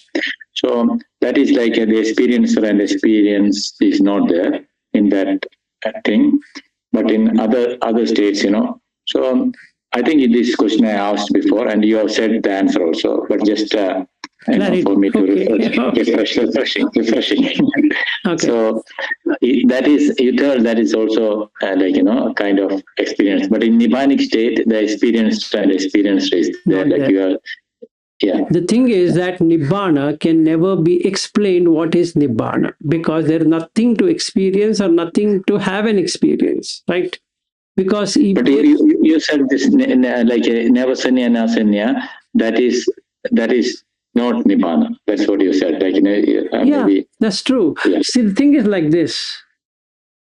So that is like the experiencer, and experience is not there in that thing, but in other states, So I think in this question I asked before, and you have said the answer also, but just for me to refreshing. Okay. So that is you tell that is also a kind of experience, but in nibbanic state, the experience and experience is there, like you are. Yeah. The thing is that Nibbana can never be explained what is Nibbana, because there's nothing to experience or nothing to have an experience, right? Because but you said this like Navasanya and Asanya, that is not Nibbana. That's what you said. Like yeah, maybe, that's true. Yeah. See, the thing is like this.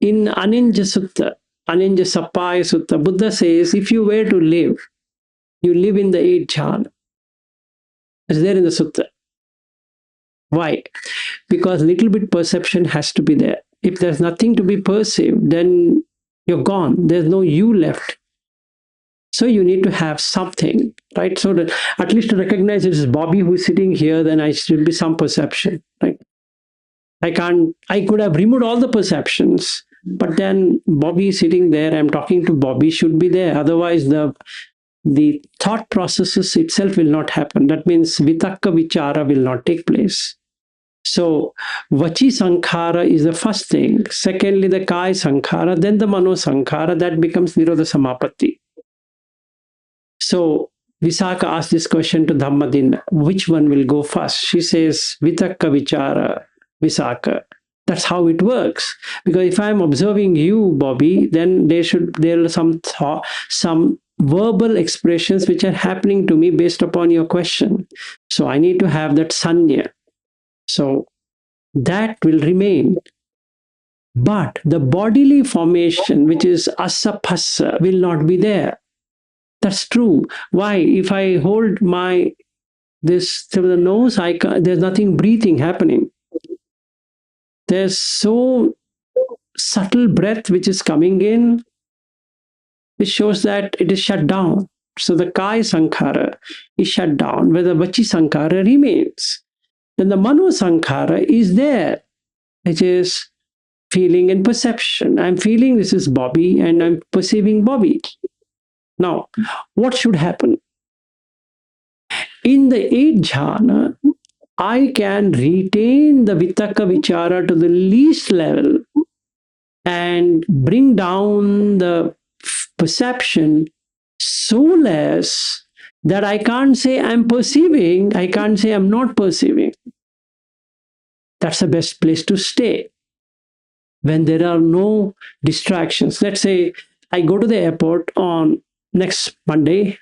In Aninja Sutta, Aninja Sapaya Sutta, Buddha says, if you were to live, you live in the 8 jhana. It's there in the sutta. Why? Because little bit perception has to be there. If there's nothing to be perceived, then you're gone. There's no you left. So you need to have something, right? So that at least to recognize it is Bobby who's sitting here, then I should be some perception, right? I could have removed all the perceptions, but then Bobby is sitting there, I'm talking to Bobby, should be there. Otherwise, the thought processes itself will not happen. That means vitakka vichara will not take place. So vachi sankhara is the first thing. Secondly, the kaya sankhara, then the mano sankhara, that becomes nirodha samapatti. So Visakha asked this question to Dhammadin, which one will go first? She says, vitakka vichara, Visakha. That's how it works. Because if I'm observing you, Bobby, then there are some verbal expressions which are happening to me based upon your question. So I need to have that sanya. So that will remain. But the bodily formation, which is asapasa, will not be there. That's true. Why? If I hold this to the nose, there's nothing breathing happening. There's so subtle breath which is coming in, which shows that it is shut down. So the kaya sankhara is shut down, where the vachi sankhara remains. Then the mano sankhara is there, which is feeling and perception. I'm feeling this is Bobby and I'm perceiving Bobby. Now, what should happen? In the 8 jhana, I can retain the vitakka vichara to the least level and bring down the perception so less that I can't say I'm perceiving, I can't say I'm not perceiving. That's the best place to stay. When there are no distractions. Let's say I go to the airport on next Monday.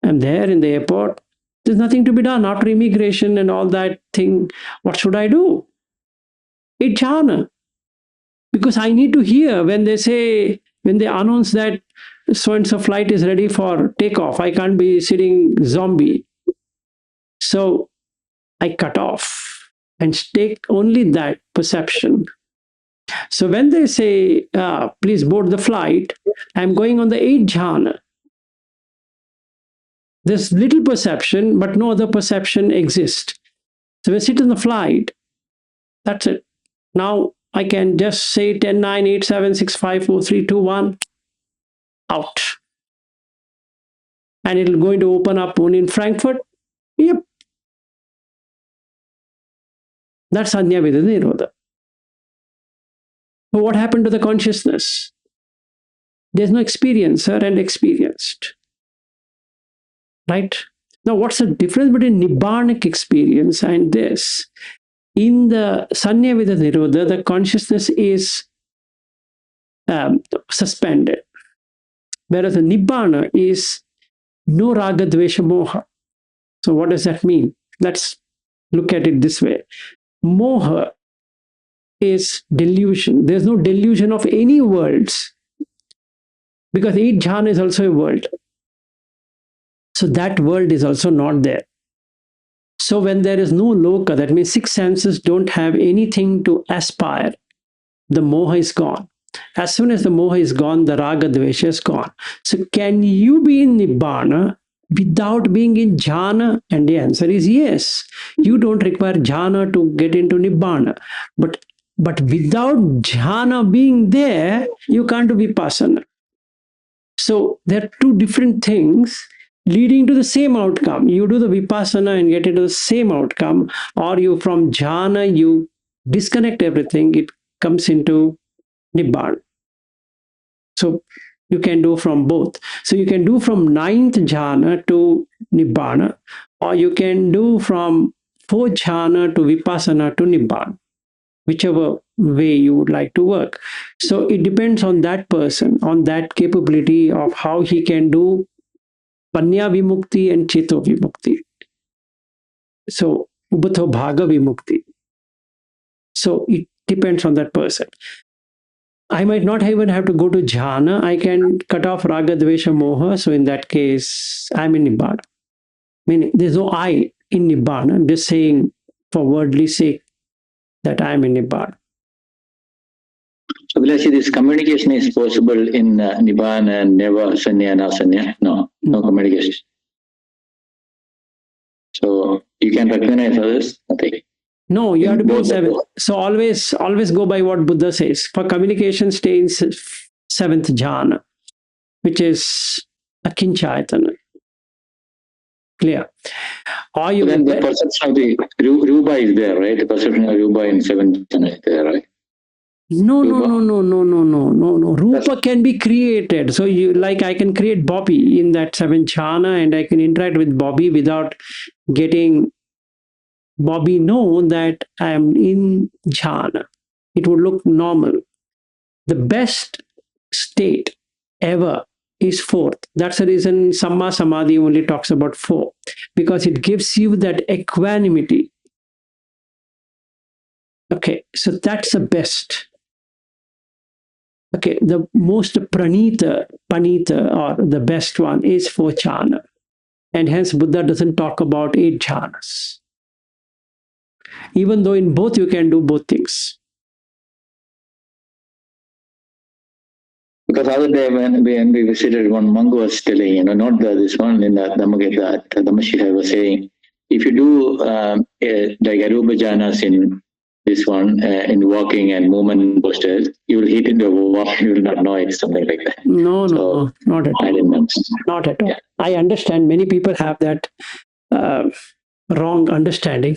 I'm there in the airport. There's nothing to be done after immigration and all that thing. What should I do? It's jhana. Because I need to hear when they announce that so and so flight is ready for takeoff. I can't be sitting zombie. So I cut off and take only that perception. So when they say, please board the flight, I'm going on the 8 jhana. There's little perception, but no other perception exists. So when I sit in the flight, that's it. Now I can just say 10, 9, 8, 7, 6, 5, 4, 3, 2, 1, out. And it'll going to open up only in Frankfurt. Yep. That's Anya Vida Nirodha. But what happened to the consciousness? There's no experiencer and experienced. right? Now, what's the difference between Nibbanic experience and this? In the Sanya Vida Nirodha, the consciousness is suspended, whereas the Nibbana is no raga, dvesha, moha. So what does that mean? Let's look at it this way. Moha is delusion. There's no delusion of any worlds, because each jhana is also a world. So that world is also not there. So when there is no loka, that means six senses don't have anything to aspire, the moha is gone. As soon as the moha is gone, the raga dvesha is gone. So can you be in nibbana without being in jhana? And the answer is yes. You don't require jhana to get into nibbana. But without jhana being there, you can't do vipassana. So there are two different things leading to the same outcome. You do the vipassana and get into the same outcome, or you from jhana, you disconnect everything, it comes into nibbana. So you can do from both. So you can do from ninth jhana to nibbana, or you can do from fourth jhana to vipassana to nibbana, whichever way you would like to work. So it depends on that person, on that capability of how he can do panya vimukti and chito vimukti. So ubhato bhaga vimukti. So it depends on that person. I might not even have to go to jhana. I can cut off raga, dvesha, moha. So in that case, I'm in nibbana. Meaning there's no I in nibbana. I'm just saying for worldly sake that I'm in nibbana. So, Vilashi, this communication is possible in Nibbana and never Sanya and Asanya? No communication. So, you can recognize others? Nothing. No, you have to be in seventh. So always go by what Buddha says. For communication, stay in seventh jhana, which is akinchayatana. Clear? Or you then the perception of the Rupa is there, right? The perception of Rupa in seventh jhana is there, right? No. Rupa can be created. So I can create Bobby in that seventh jhana, and I can interact with Bobby without getting Bobby know that I am in jhana. It would look normal. The best state ever is fourth. That's the reason Samma Samadhi only talks about four, because it gives you that equanimity. Okay, so that's the best. Okay, the most panita, or the best one is for jhana. And hence Buddha doesn't talk about 8 jhanas. Even though in both you can do both things. Because other day when we visited, one monk was telling, not this one in the Dhammagita, Dhammashika was saying, if you do like Arupa jhanas in this one, in walking and movement postures, you will hit into a wall, you will not know it, something like that. No, not at all. I didn't understand. Not at all. Yeah. I understand many people have that wrong understanding.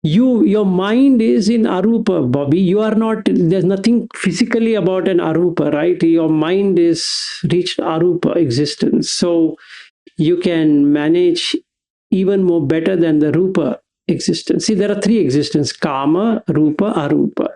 Your mind is in arupa, Bobby. You are not, there's nothing physically about an arupa, right? Your mind is reached arupa existence. So you can manage even more better than the rupa existence. See, there are 3 existences: kama, rupa, arupa.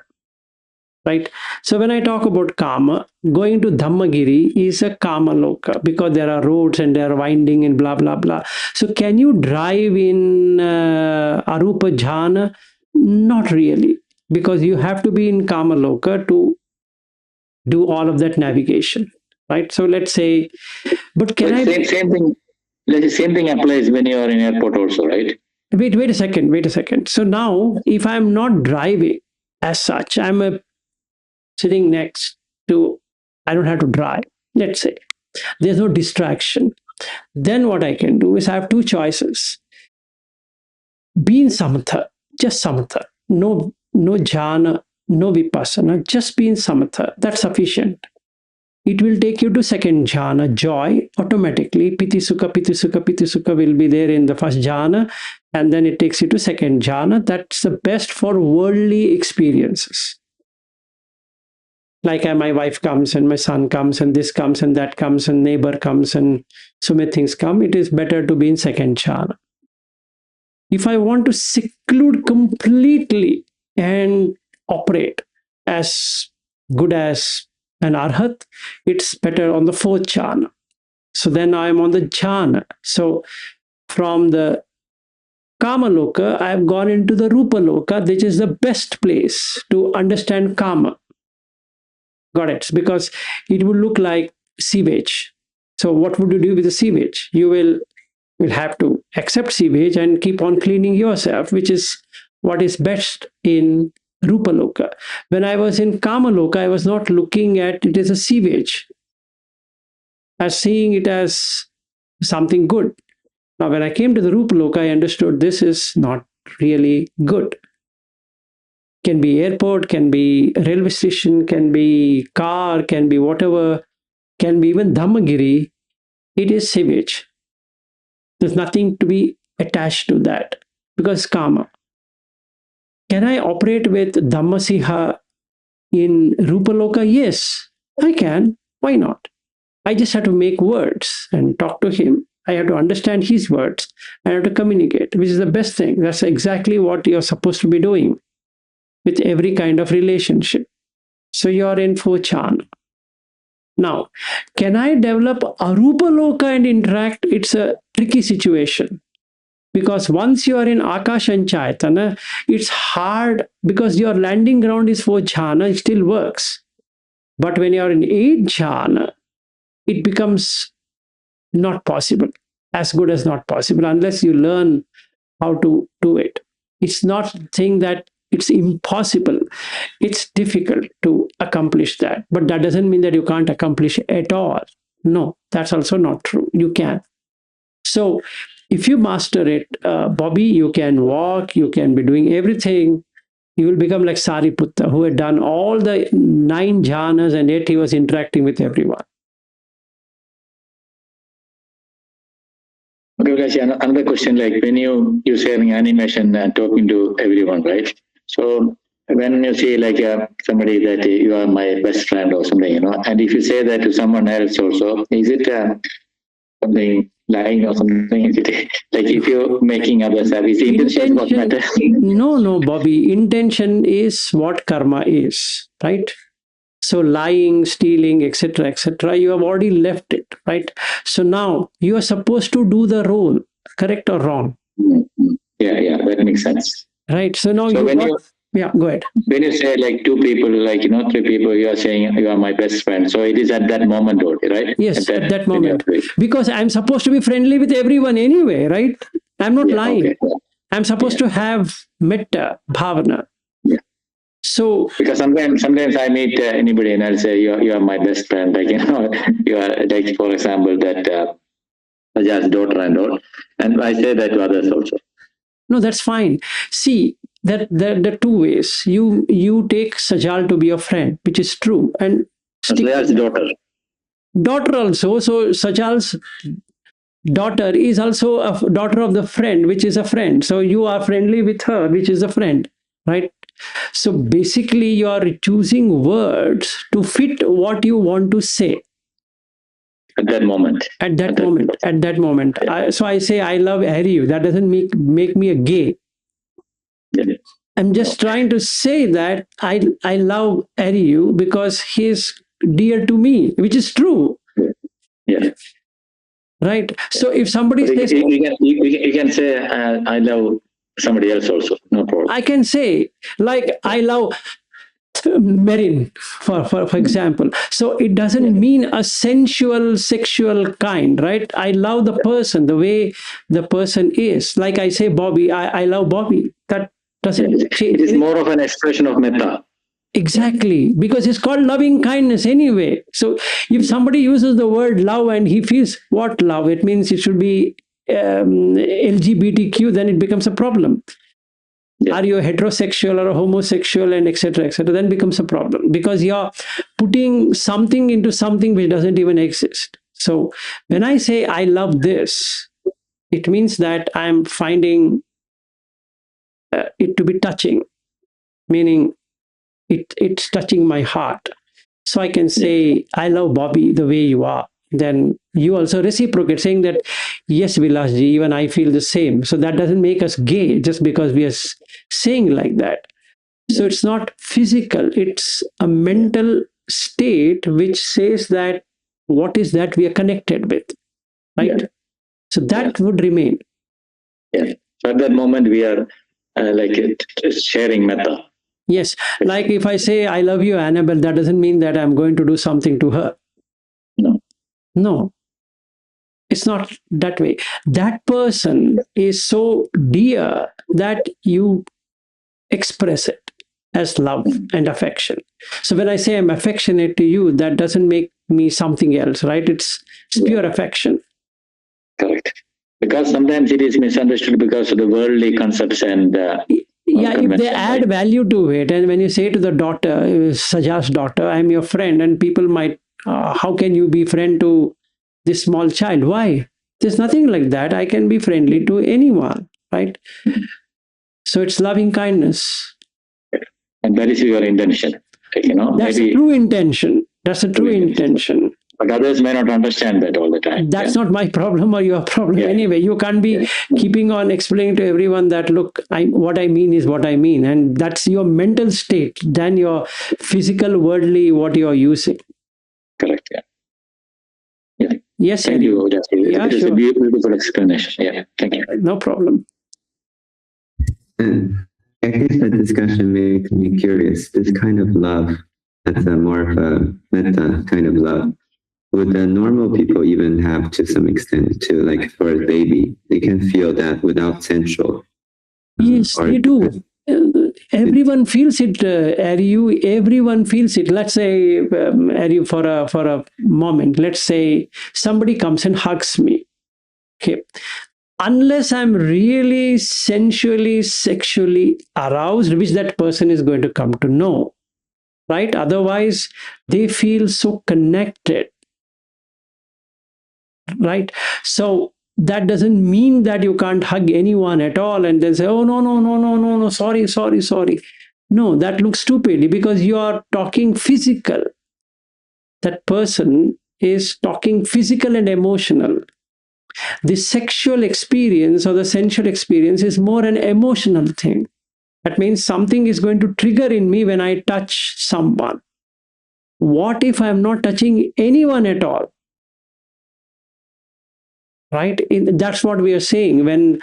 Right? So when I talk about kama, going to Dhammagiri is a kama loka, because there are roads and they are winding and blah, blah, blah. So can you drive in arupa jhana? Not really, because you have to be in kama loka to do all of that navigation. Right? So let's say, but can I... Same thing. The same thing applies when you are in airport also, right? Wait a second. So now, if I'm not driving as such, I'm sitting next to, I don't have to drive, let's say. There's no distraction. Then what I can do is I have 2 choices. Be in samatha, just samatha. No jhana, no vipassana, just be in samatha. That's sufficient. It will take you to second jhana, joy, automatically. Piti sukha will be there in the first jhana, and then it takes you to second jhana. That's the best for worldly experiences. Like my wife comes and my son comes and this comes and that comes and neighbor comes and so many things come, it is better to be in second jhana. If I want to seclude completely and operate as good as an arhat, it's better on the fourth jhana. So then I'm on the jhana. So from the Kama Loka, I have gone into the Rupa Loka, which is the best place to understand Kama. Got it? Because it will look like sewage. So what would you do with the sewage? You will have to accept sewage and keep on cleaning yourself, which is what is best in Rupa Loka. When I was in Kama Loka, I was not looking at it as a sewage, as seeing it as something good. Now, when I came to the Rupa Loka, I understood this is not really good. Can be airport, can be railway station, can be car, can be whatever, can be even Dhammagiri. It is sewage. There's nothing to be attached to that because karma. Can I operate with Dhammasiha in Rupaloka? Yes, I can. Why not? I just have to make words and talk to him. I have to understand his words. I have to communicate, which is the best thing. That's exactly what you're supposed to be doing with every kind of relationship. So you're in for jhana. Now, can I develop Arupa Loka and interact? It's a tricky situation. Because once you are in Akash and Chaitana, it's hard because your landing ground is for jhana, it still works. But when you are in 8 jhana, it becomes not possible, as good as not possible, unless you learn how to do it. It's not saying that it's impossible. It's difficult to accomplish that. But that doesn't mean that you can't accomplish at all. No, that's also not true. You can. So if you master it, Bobby, you can walk, you can be doing everything. You will become like Sariputta, who had done all the 9 jhanas and yet he was interacting with everyone. Okay, guys, another question, like when you're sharing animation and talking to everyone, right? So when you say like somebody that you are my best friend or something, and if you say that to someone else also, is it something lying or something? Like if you're making others happy, is the intention what matters? No, Bobby. Intention is what karma is, right? So lying, stealing, etc., you have already left it, right? So now you are supposed to do the role, correct or wrong? Yeah, that makes sense. Right. So now yeah, go ahead. When you say like 2 people, like 3 people, you are saying you are my best friend. So it is at that moment only, right? Yes, at that moment. Because I'm supposed to be friendly with everyone anyway, right? I'm not lying. Okay. I'm supposed to have metta, bhavana. Yeah. So because sometimes I meet anybody and I'll say you are my best friend, like you are like, for example, that Ajaz's daughter and all, and I say that to others also. No, that's fine. See, that there are 2 ways. You take Sajal to be your friend, which is true, and Sajal's daughter also. So Sajal's daughter is also a daughter of the friend, which is a friend. So you are friendly with her, which is a friend, right? So basically, you are choosing words to fit what you want to say. At that moment. Yeah. So I say, I love Harry. That doesn't make me a gay. Yeah. I'm just trying to say that I love Harry because he's dear to me, which is true. Yeah. Right. So if somebody says, you can say, I love somebody else also. No problem. I can say, like, I love Merin, for example. So it doesn't mean a sensual, sexual kind, right? I love the person, the way the person is. Like I say, Bobby, I love Bobby. That doesn't change. It is more of an expression of metta. Exactly, because it's called loving kindness anyway. So if somebody uses the word love and he feels what love, it means it should be LGBTQ, then it becomes a problem. Yeah. Are you a heterosexual or a homosexual and etc., then becomes a problem because you're putting something into something which doesn't even exist. So when I say I love this, it means that I'm finding it to be touching, meaning it's touching my heart. So I can say, I love Bobby the way you are. Then you also reciprocate, saying that, yes, Vilasji, even I feel the same. So that doesn't make us gay just because we are saying like that. So it's not physical, it's a mental state which says that what is that we are connected with, right? So that would remain. Yeah. So at that moment, we are sharing metta. Yes. Like if I say, I love you, Annabelle, that doesn't mean that I'm going to do something to her. No. No. It's not that way. That person is so dear that you express it as love and affection. So when I say I'm affectionate to you, that doesn't make me something else, right? It's pure affection. Correct. Because sometimes it is misunderstood because of the worldly concepts and yeah, if they add value to it, and when you say to the daughter, Saja's daughter, I'm your friend, and people might, how can you be friend to this small child? Why? There's nothing like that. I can be friendly to anyone, right? So it's loving kindness. And that is your intention. That's maybe, a true intention. That's a true intention. But others may not understand that all the time. That's not my problem or your problem anyway. You can't be keeping on explaining to everyone that, look, what I mean is what I mean. And that's your mental state than your physical, worldly, what you're using. Correct, yeah. Yes, thank you. It is a beautiful explanation. Yeah, thank you. No problem. And I guess that discussion makes me curious. This kind of love, that's more of a metta kind of love, would the normal people even have to some extent too? Like for a baby, they can feel that without sensual. Yes, they do. Everyone feels it, Aryu. Everyone feels it. Let's say, Aryu, for a moment, let's say somebody comes and hugs me. Okay. Unless I'm really sensually, sexually aroused, which that person is going to come to know, right? Otherwise, they feel so connected, right? So that doesn't mean that you can't hug anyone at all and then say, oh, no, sorry. No, that looks stupid because you are talking physical. That person is talking physical and emotional. The sexual experience or the sensual experience is more an emotional thing. That means something is going to trigger in me when I touch someone. What if I'm not touching anyone at all? Right? That's what we are saying. When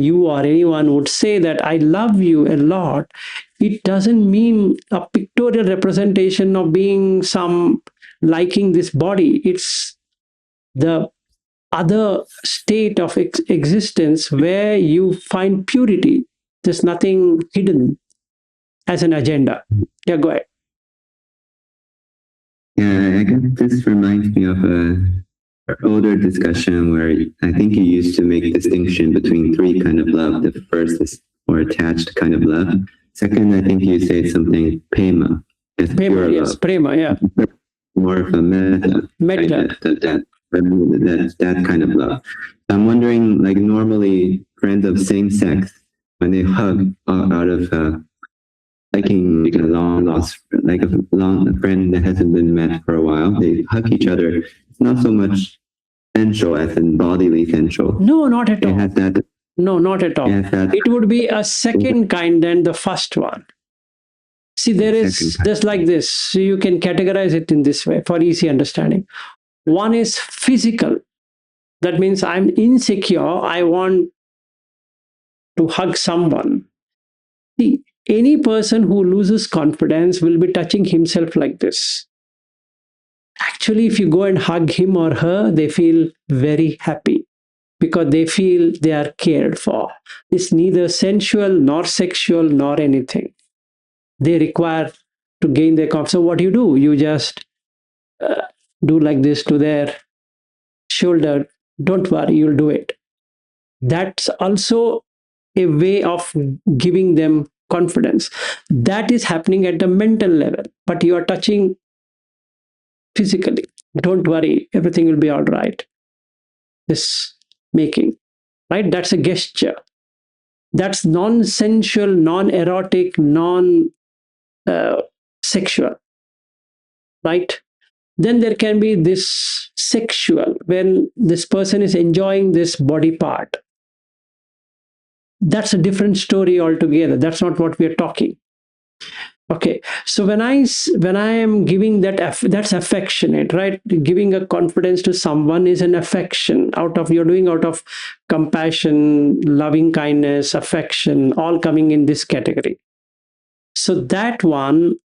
you or anyone would say that I love you a lot, it doesn't mean a pictorial representation of being some liking this body. It's the other state of existence where you find purity. There's nothing hidden as an agenda. Yeah, go ahead. Yeah, I guess this reminds me of an older discussion where I think you used to make a distinction between three kind of love. The first is more attached kind of love. Second, I think you said something prema. Prema, yes, prema, yeah. More of a metta. That kind of love. I'm wondering, like normally friends of same sex, when they hug out of liking a long lost, like a friend that hasn't been met for a while, they hug each other. It's not so much sensual as in bodily sensual. No, not at all. It has that, no, not at all. It would be a second kind than the first one. See, there is just like this. So you can categorize it in this way for easy understanding. One is physical. That means I'm insecure. I want to hug someone. See, any person who loses confidence will be touching himself like this. Actually, if you go and hug him or her, they feel very happy because they feel they are cared for. It's neither sensual nor sexual nor anything. They require to gain their confidence. So what do? You just do like this to their shoulder. Don't worry, you'll do it. That's also a way of giving them confidence. That is happening at the mental level, but you are touching physically. Don't worry, everything will be all right. This making, right? That's a gesture. That's non-sensual, non-erotic, non-sexual sexual, right? Then there can be this sexual, when this person is enjoying this body part. That's a different story altogether. That's not what we are talking. Okay, so when I am giving that, that's affectionate, right? Giving a confidence to someone is an affection, you're doing out of compassion, loving kindness, affection, all coming in this category. So that one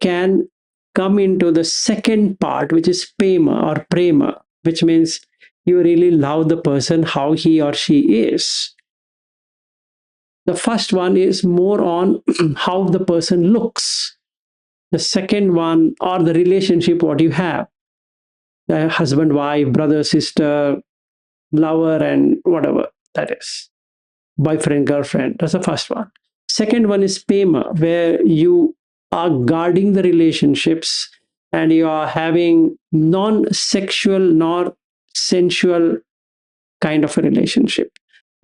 can come into the second part, which is pema or prema, which means you really love the person how he or she is. The first one is more on how the person looks. The second one, or the relationship what you have, the husband, wife, brother, sister, lover, and whatever that is, boyfriend, girlfriend. That's the first one. Second one is pema, where you are guarding the relationships and you are having non-sexual nor sensual kind of a relationship.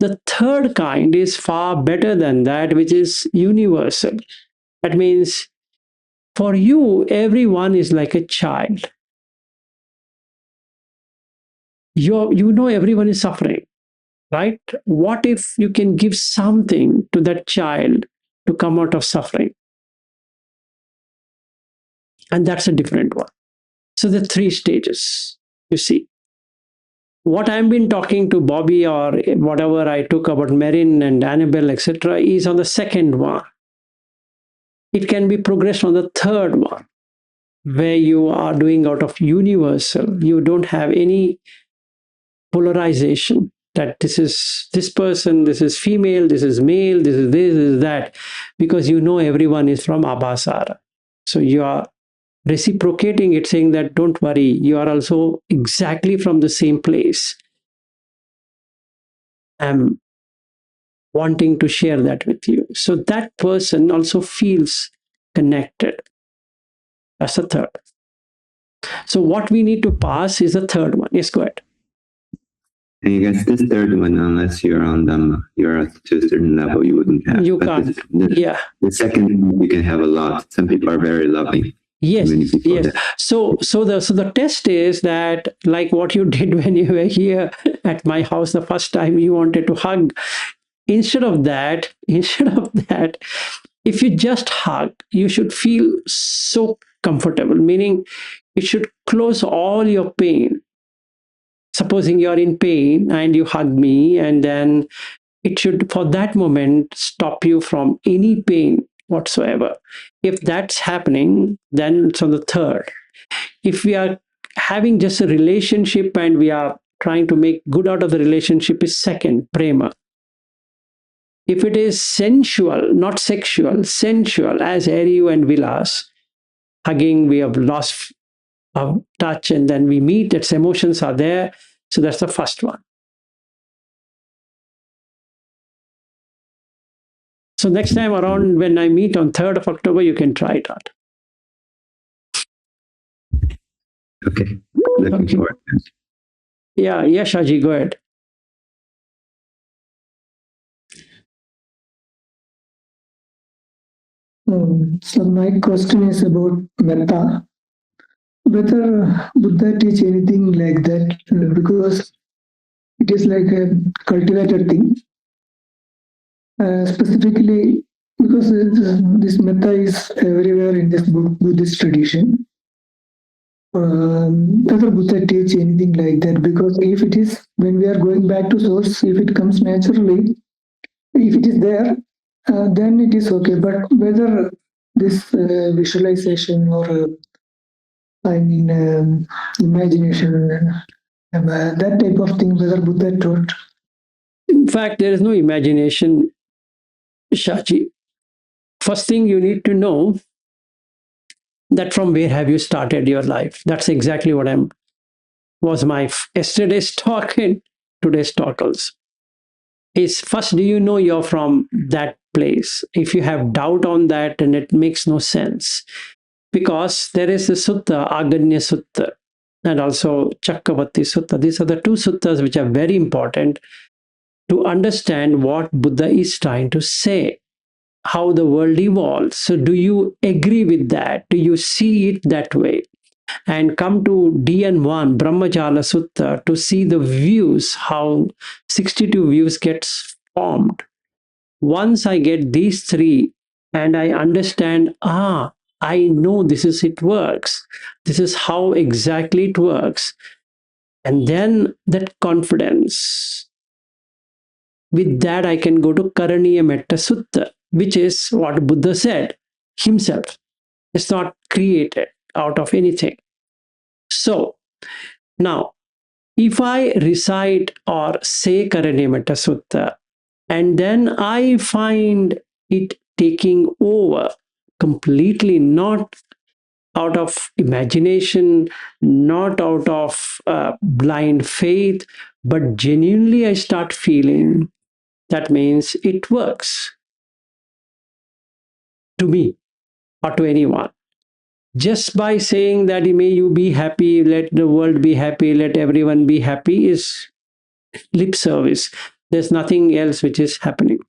The third kind is far better than that, which is universal. That means for you, everyone is like a child. You know everyone is suffering, right? What if you can give something to that child to come out of suffering? And that's a different one. So the three stages, you see. What I've been talking to Bobby or whatever I took about Marin and Annabelle, etc., is on the second one. It can be progressed on the third one, where you are doing out of universal. You don't have any polarization that this is this person, this is female, this is male, this is that, because you know everyone is from Abhasara. So you are reciprocating it, saying that don't worry, you are also exactly from the same place. I'm wanting to share that with you. So that person also feels connected. That's the third. So what we need to pass is the third one. Yes, go ahead. And I guess this third one, unless you're on them, you're to a certain level, you wouldn't have. You but can't. Yeah. The second one, you can have a lot. Some people are very loving. Yes, yes. So the test is that, like what you did when you were here at my house the first time, you wanted to hug. Instead of that, if you just hug, you should feel so comfortable, meaning you should close all your pain. Supposing you're in pain and you hug me, and then it should, for that moment, stop you from any pain whatsoever. If that's happening, then it's on the third. If we are having just a relationship and we are trying to make good out of the relationship, is second, prema. If it is sensual, not sexual, sensual, as Ariu and Vilas, hugging, we have lost our touch, and then we meet, its emotions are there. So that's the first one. So next time around, when I meet on 3rd of October, you can try it out. Okay. Looking forward. Yeah, Shaji, go ahead. So my question is about Metta. Whether Buddha teach anything like that, because it is like a cultivated thing. Specifically, because this Metta is everywhere in this Buddhist tradition. Whether Buddha teach anything like that, because if it is, when we are going back to source, if it comes naturally, if it is there, then it is okay. But whether this visualization or imagination, that type of thing, whether Buddha taught. In fact, there is no imagination, Shaji. First thing you need to know that from where have you started your life. That's exactly what was my yesterday's talk and today's talk also. Is first, do you know you're from that place? If you have doubt on that, then it makes no sense. Because there is the sutta, Aganya Sutta, and also Chakravarti Sutta. These are the two suttas which are very important to understand what Buddha is trying to say. how the world evolves. So do you agree with that? Do you see it that way? And come to DN1, Brahmajala Sutta, to see the views, how 62 views gets formed. Once I get these three and I understand, I know this is it works. This is how exactly it works. And then that confidence, with that I can go to Karaniya Metta Sutta, which is what Buddha said himself. It's not created out of anything. So now, if I recite or say Karaniya Metta Sutta, and then I find it taking over completely, not out of imagination, not out of blind faith, but genuinely I start feeling, that means it works to me or to anyone. Just by saying that may you be happy, let the world be happy, let everyone be happy is lip service. There's nothing else which is happening.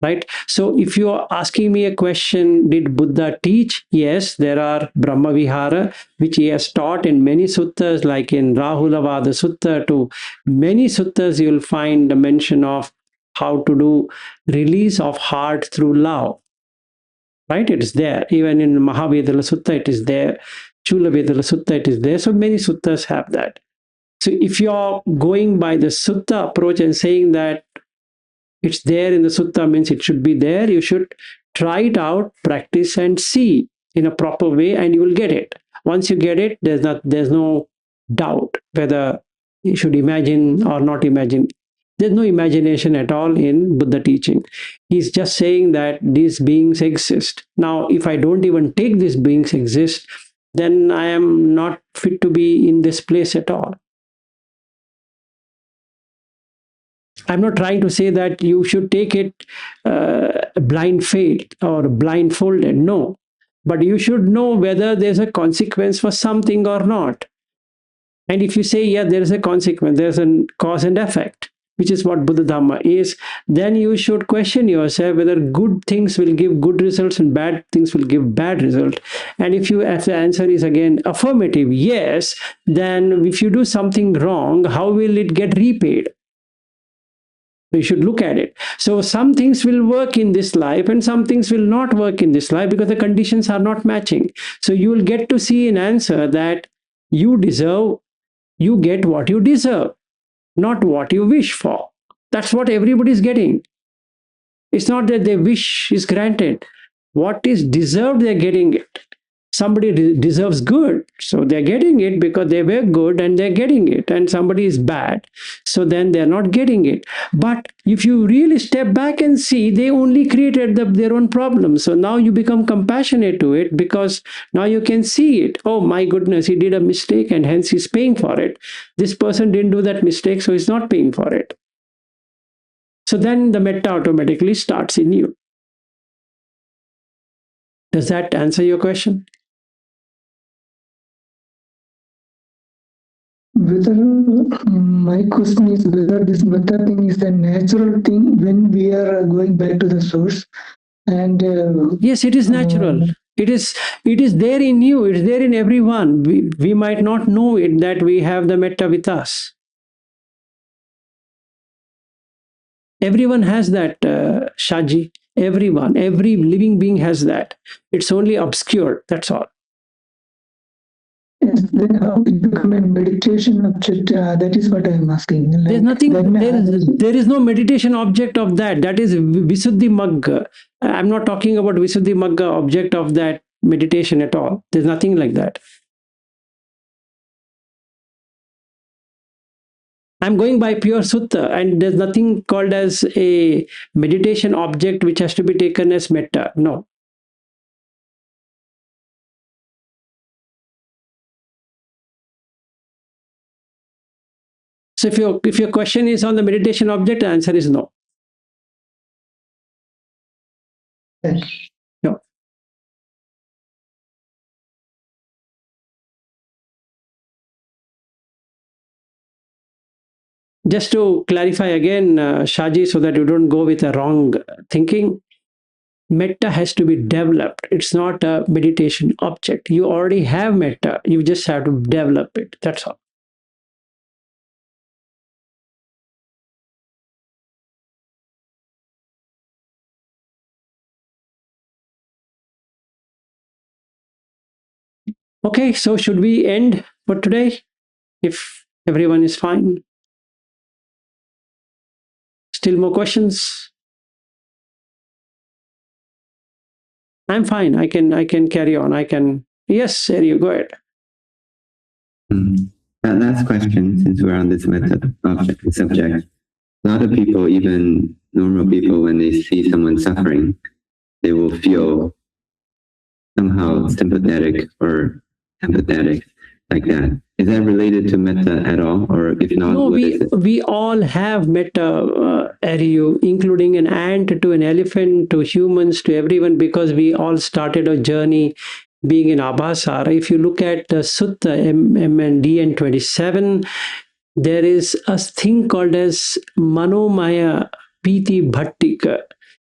Right? So if you are asking me a question, did Buddha teach? Yes, there are Brahma Vihara, which he has taught in many suttas, like in Rahulavada Sutta, to many suttas, you will find the mention of how to do release of heart through love. Right? It is there. Even in Mahavedala Sutta, it is there. Chula Vedala Sutta, it is there. So many suttas have that. So if you're going by the sutta approach and saying that it's there in the sutta means it should be there, you should try it out, practice and see in a proper way, and you will get it. Once you get it, there's no doubt whether you should imagine or not imagine. There's no imagination at all in Buddha teaching. He's just saying that these beings exist. Now, if I don't even take these beings exist, then I am not fit to be in this place at all. I'm not trying to say that you should take it blind faith or blindfolded. No. But you should know whether there's a consequence for something or not. And if you say, yeah, there is a consequence, there's a cause and effect, which is what Buddha Dhamma is, then you should question yourself whether good things will give good results and bad things will give bad results. And if the answer is again affirmative, yes, then if you do something wrong, how will it get repaid? We should look at it. So some things will work in this life and some things will not work in this life because the conditions are not matching. So you will get to see an answer that you deserve, you get what you deserve, not what you wish for. That's what everybody is getting. It's not that their wish is granted. What is deserved, they're getting it. Somebody deserves good, so they're getting it because they were good and they're getting it. And somebody is bad, so then they're not getting it. But if you really step back and see, they only created their own problems. So now you become compassionate to it because now you can see it. Oh my goodness, he did a mistake and hence he's paying for it. This person didn't do that mistake, so he's not paying for it. So then the metta automatically starts in you. Does that answer your question? Whether my question is whether this metta thing is a natural thing when we are going back to the source, and yes, it is natural. It is there in you. It's there in everyone. We might not know it that we have the metta with us. Everyone has that, Shaji. Everyone, every living being has that. It's only obscure. That's all. then how it become a meditation object? That is what I am asking. Like, there's nothing. There is no meditation object of that. That is Visuddhi Magga. I'm not talking about Visuddhi Magga object of that meditation at all. There's nothing like that. I'm going by pure sutta, and there's nothing called as a meditation object which has to be taken as metta. No. So if your question is on the meditation object, the answer is no. No. Just to clarify again, Shaji, so that you don't go with a wrong thinking, Metta has to be developed. It's not a meditation object. You already have metta. You just have to develop it. That's all. Okay, so should we end for today? If everyone is fine. Still more questions? I'm fine. I can carry on. I can. Yes, sir, you go ahead. That last question, since we're on this method subject, a lot of people, even normal people, when they see someone suffering, they will feel somehow sympathetic or empathetic, like that. Is that related to metta at all, or if not, No, what is it? we all have metta, Ariu, including an ant to an elephant to humans to everyone, because we all started a journey being in Abhasara. If you look at the Sutta MNDN 27, there is a thing called as Manomaya Piti Bhattika,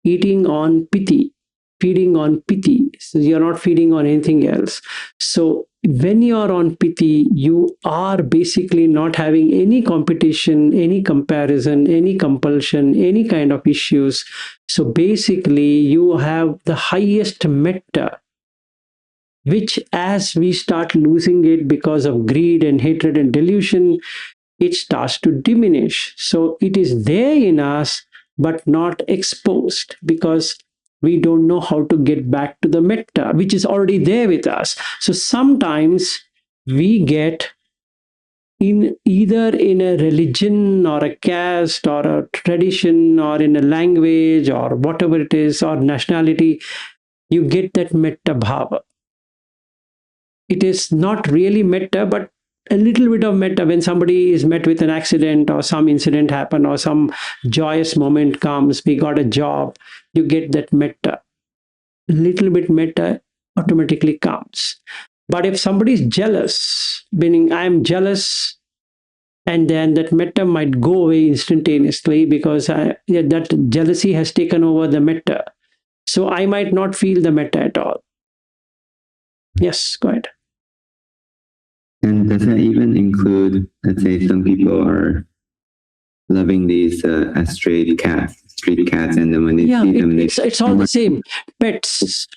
eating on piti, feeding on piti. So you're not feeding on anything else. So when you're on piti, you are basically not having any competition, any comparison, any compulsion, any kind of issues. So basically, you have the highest metta, which as we start losing it because of greed and hatred and delusion, it starts to diminish. So it is there in us, but not exposed, because we don't know how to get back to the metta, which is already there with us. So sometimes we get in either in a religion or a caste or a tradition or in a language or whatever it is, or nationality, you get that metta bhava. It is not really metta, but a little bit of metta. When somebody is met with an accident or some incident happen or some joyous moment comes, we got a job, you get that metta. A little bit metta automatically comes. But if somebody is jealous, meaning I am jealous, and then that metta might go away instantaneously, because that jealousy has taken over the metta. So I might not feel the metta at all. Yes, go ahead. And does that even include, let's say, some people are loving these street cats, and then when they see them, it's all the same. Pets,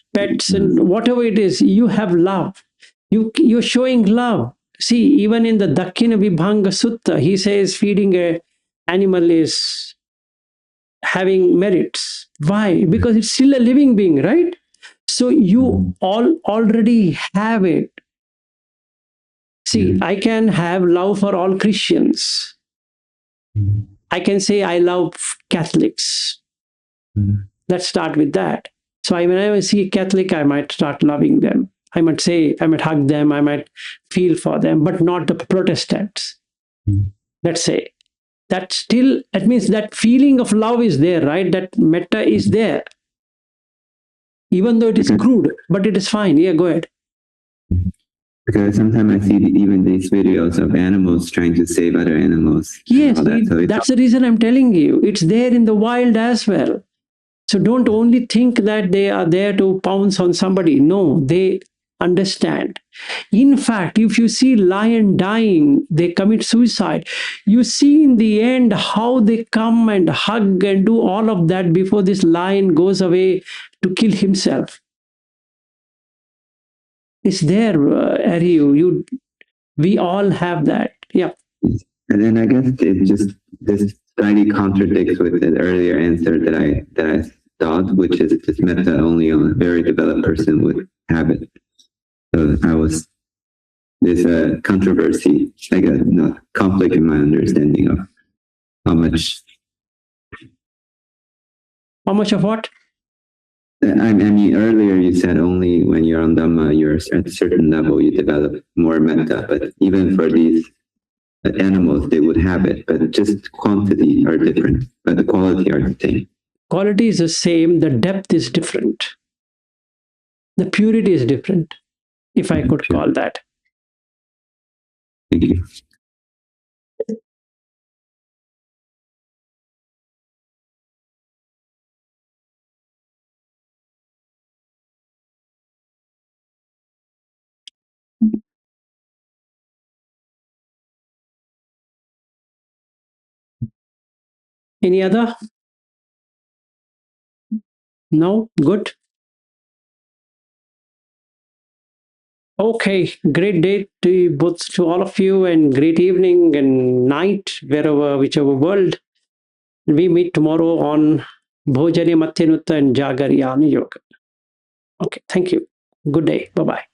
and whatever it is, you have love. You're showing love. See, even in the Dakshina Vibhanga Sutta, he says feeding a animal is having merits. Why? Because it's still a living being, right? So you all already have it. See, I can have love for all Christians. I can say I love Catholics. Let's start with that. So when I see a Catholic, I might start loving them. I might say, I might hug them, I might feel for them, but not the Protestants. Let's say. That means that feeling of love is there, right? That metta is there. Even though it is crude, but it is fine. Yeah, go ahead. Because sometimes I see even these videos of animals trying to save other animals. Yes, that's the reason I'm telling you. It's there in the wild as well. So don't only think that they are there to pounce on somebody. No, they understand. In fact, if you see lion dying, they commit suicide. You see in the end how they come and hug and do all of that before this lion goes away to kill himself. It's there, Ariu. We all have that. Yeah. And then I guess it just this slightly contradicts with the earlier answer that I thought, which is this metta only on a very developed person would have it. So there's a controversy, like a conflict in my understanding of how much. How much of what? I mean, earlier you said only when you're on Dhamma, you're at a certain level, you develop more metta. But even for these animals, they would have it, but just quantity are different, but the quality are the same. Quality is the same, the depth is different. The purity is different, if I could call that. Thank you. Any other? No? Good. Okay, great day to you both, to all of you, and great evening and night, wherever, whichever world. We meet tomorrow on Bhojani Matyanutta and Jagaryan Yoga. Okay, thank you. Good day. Bye-bye.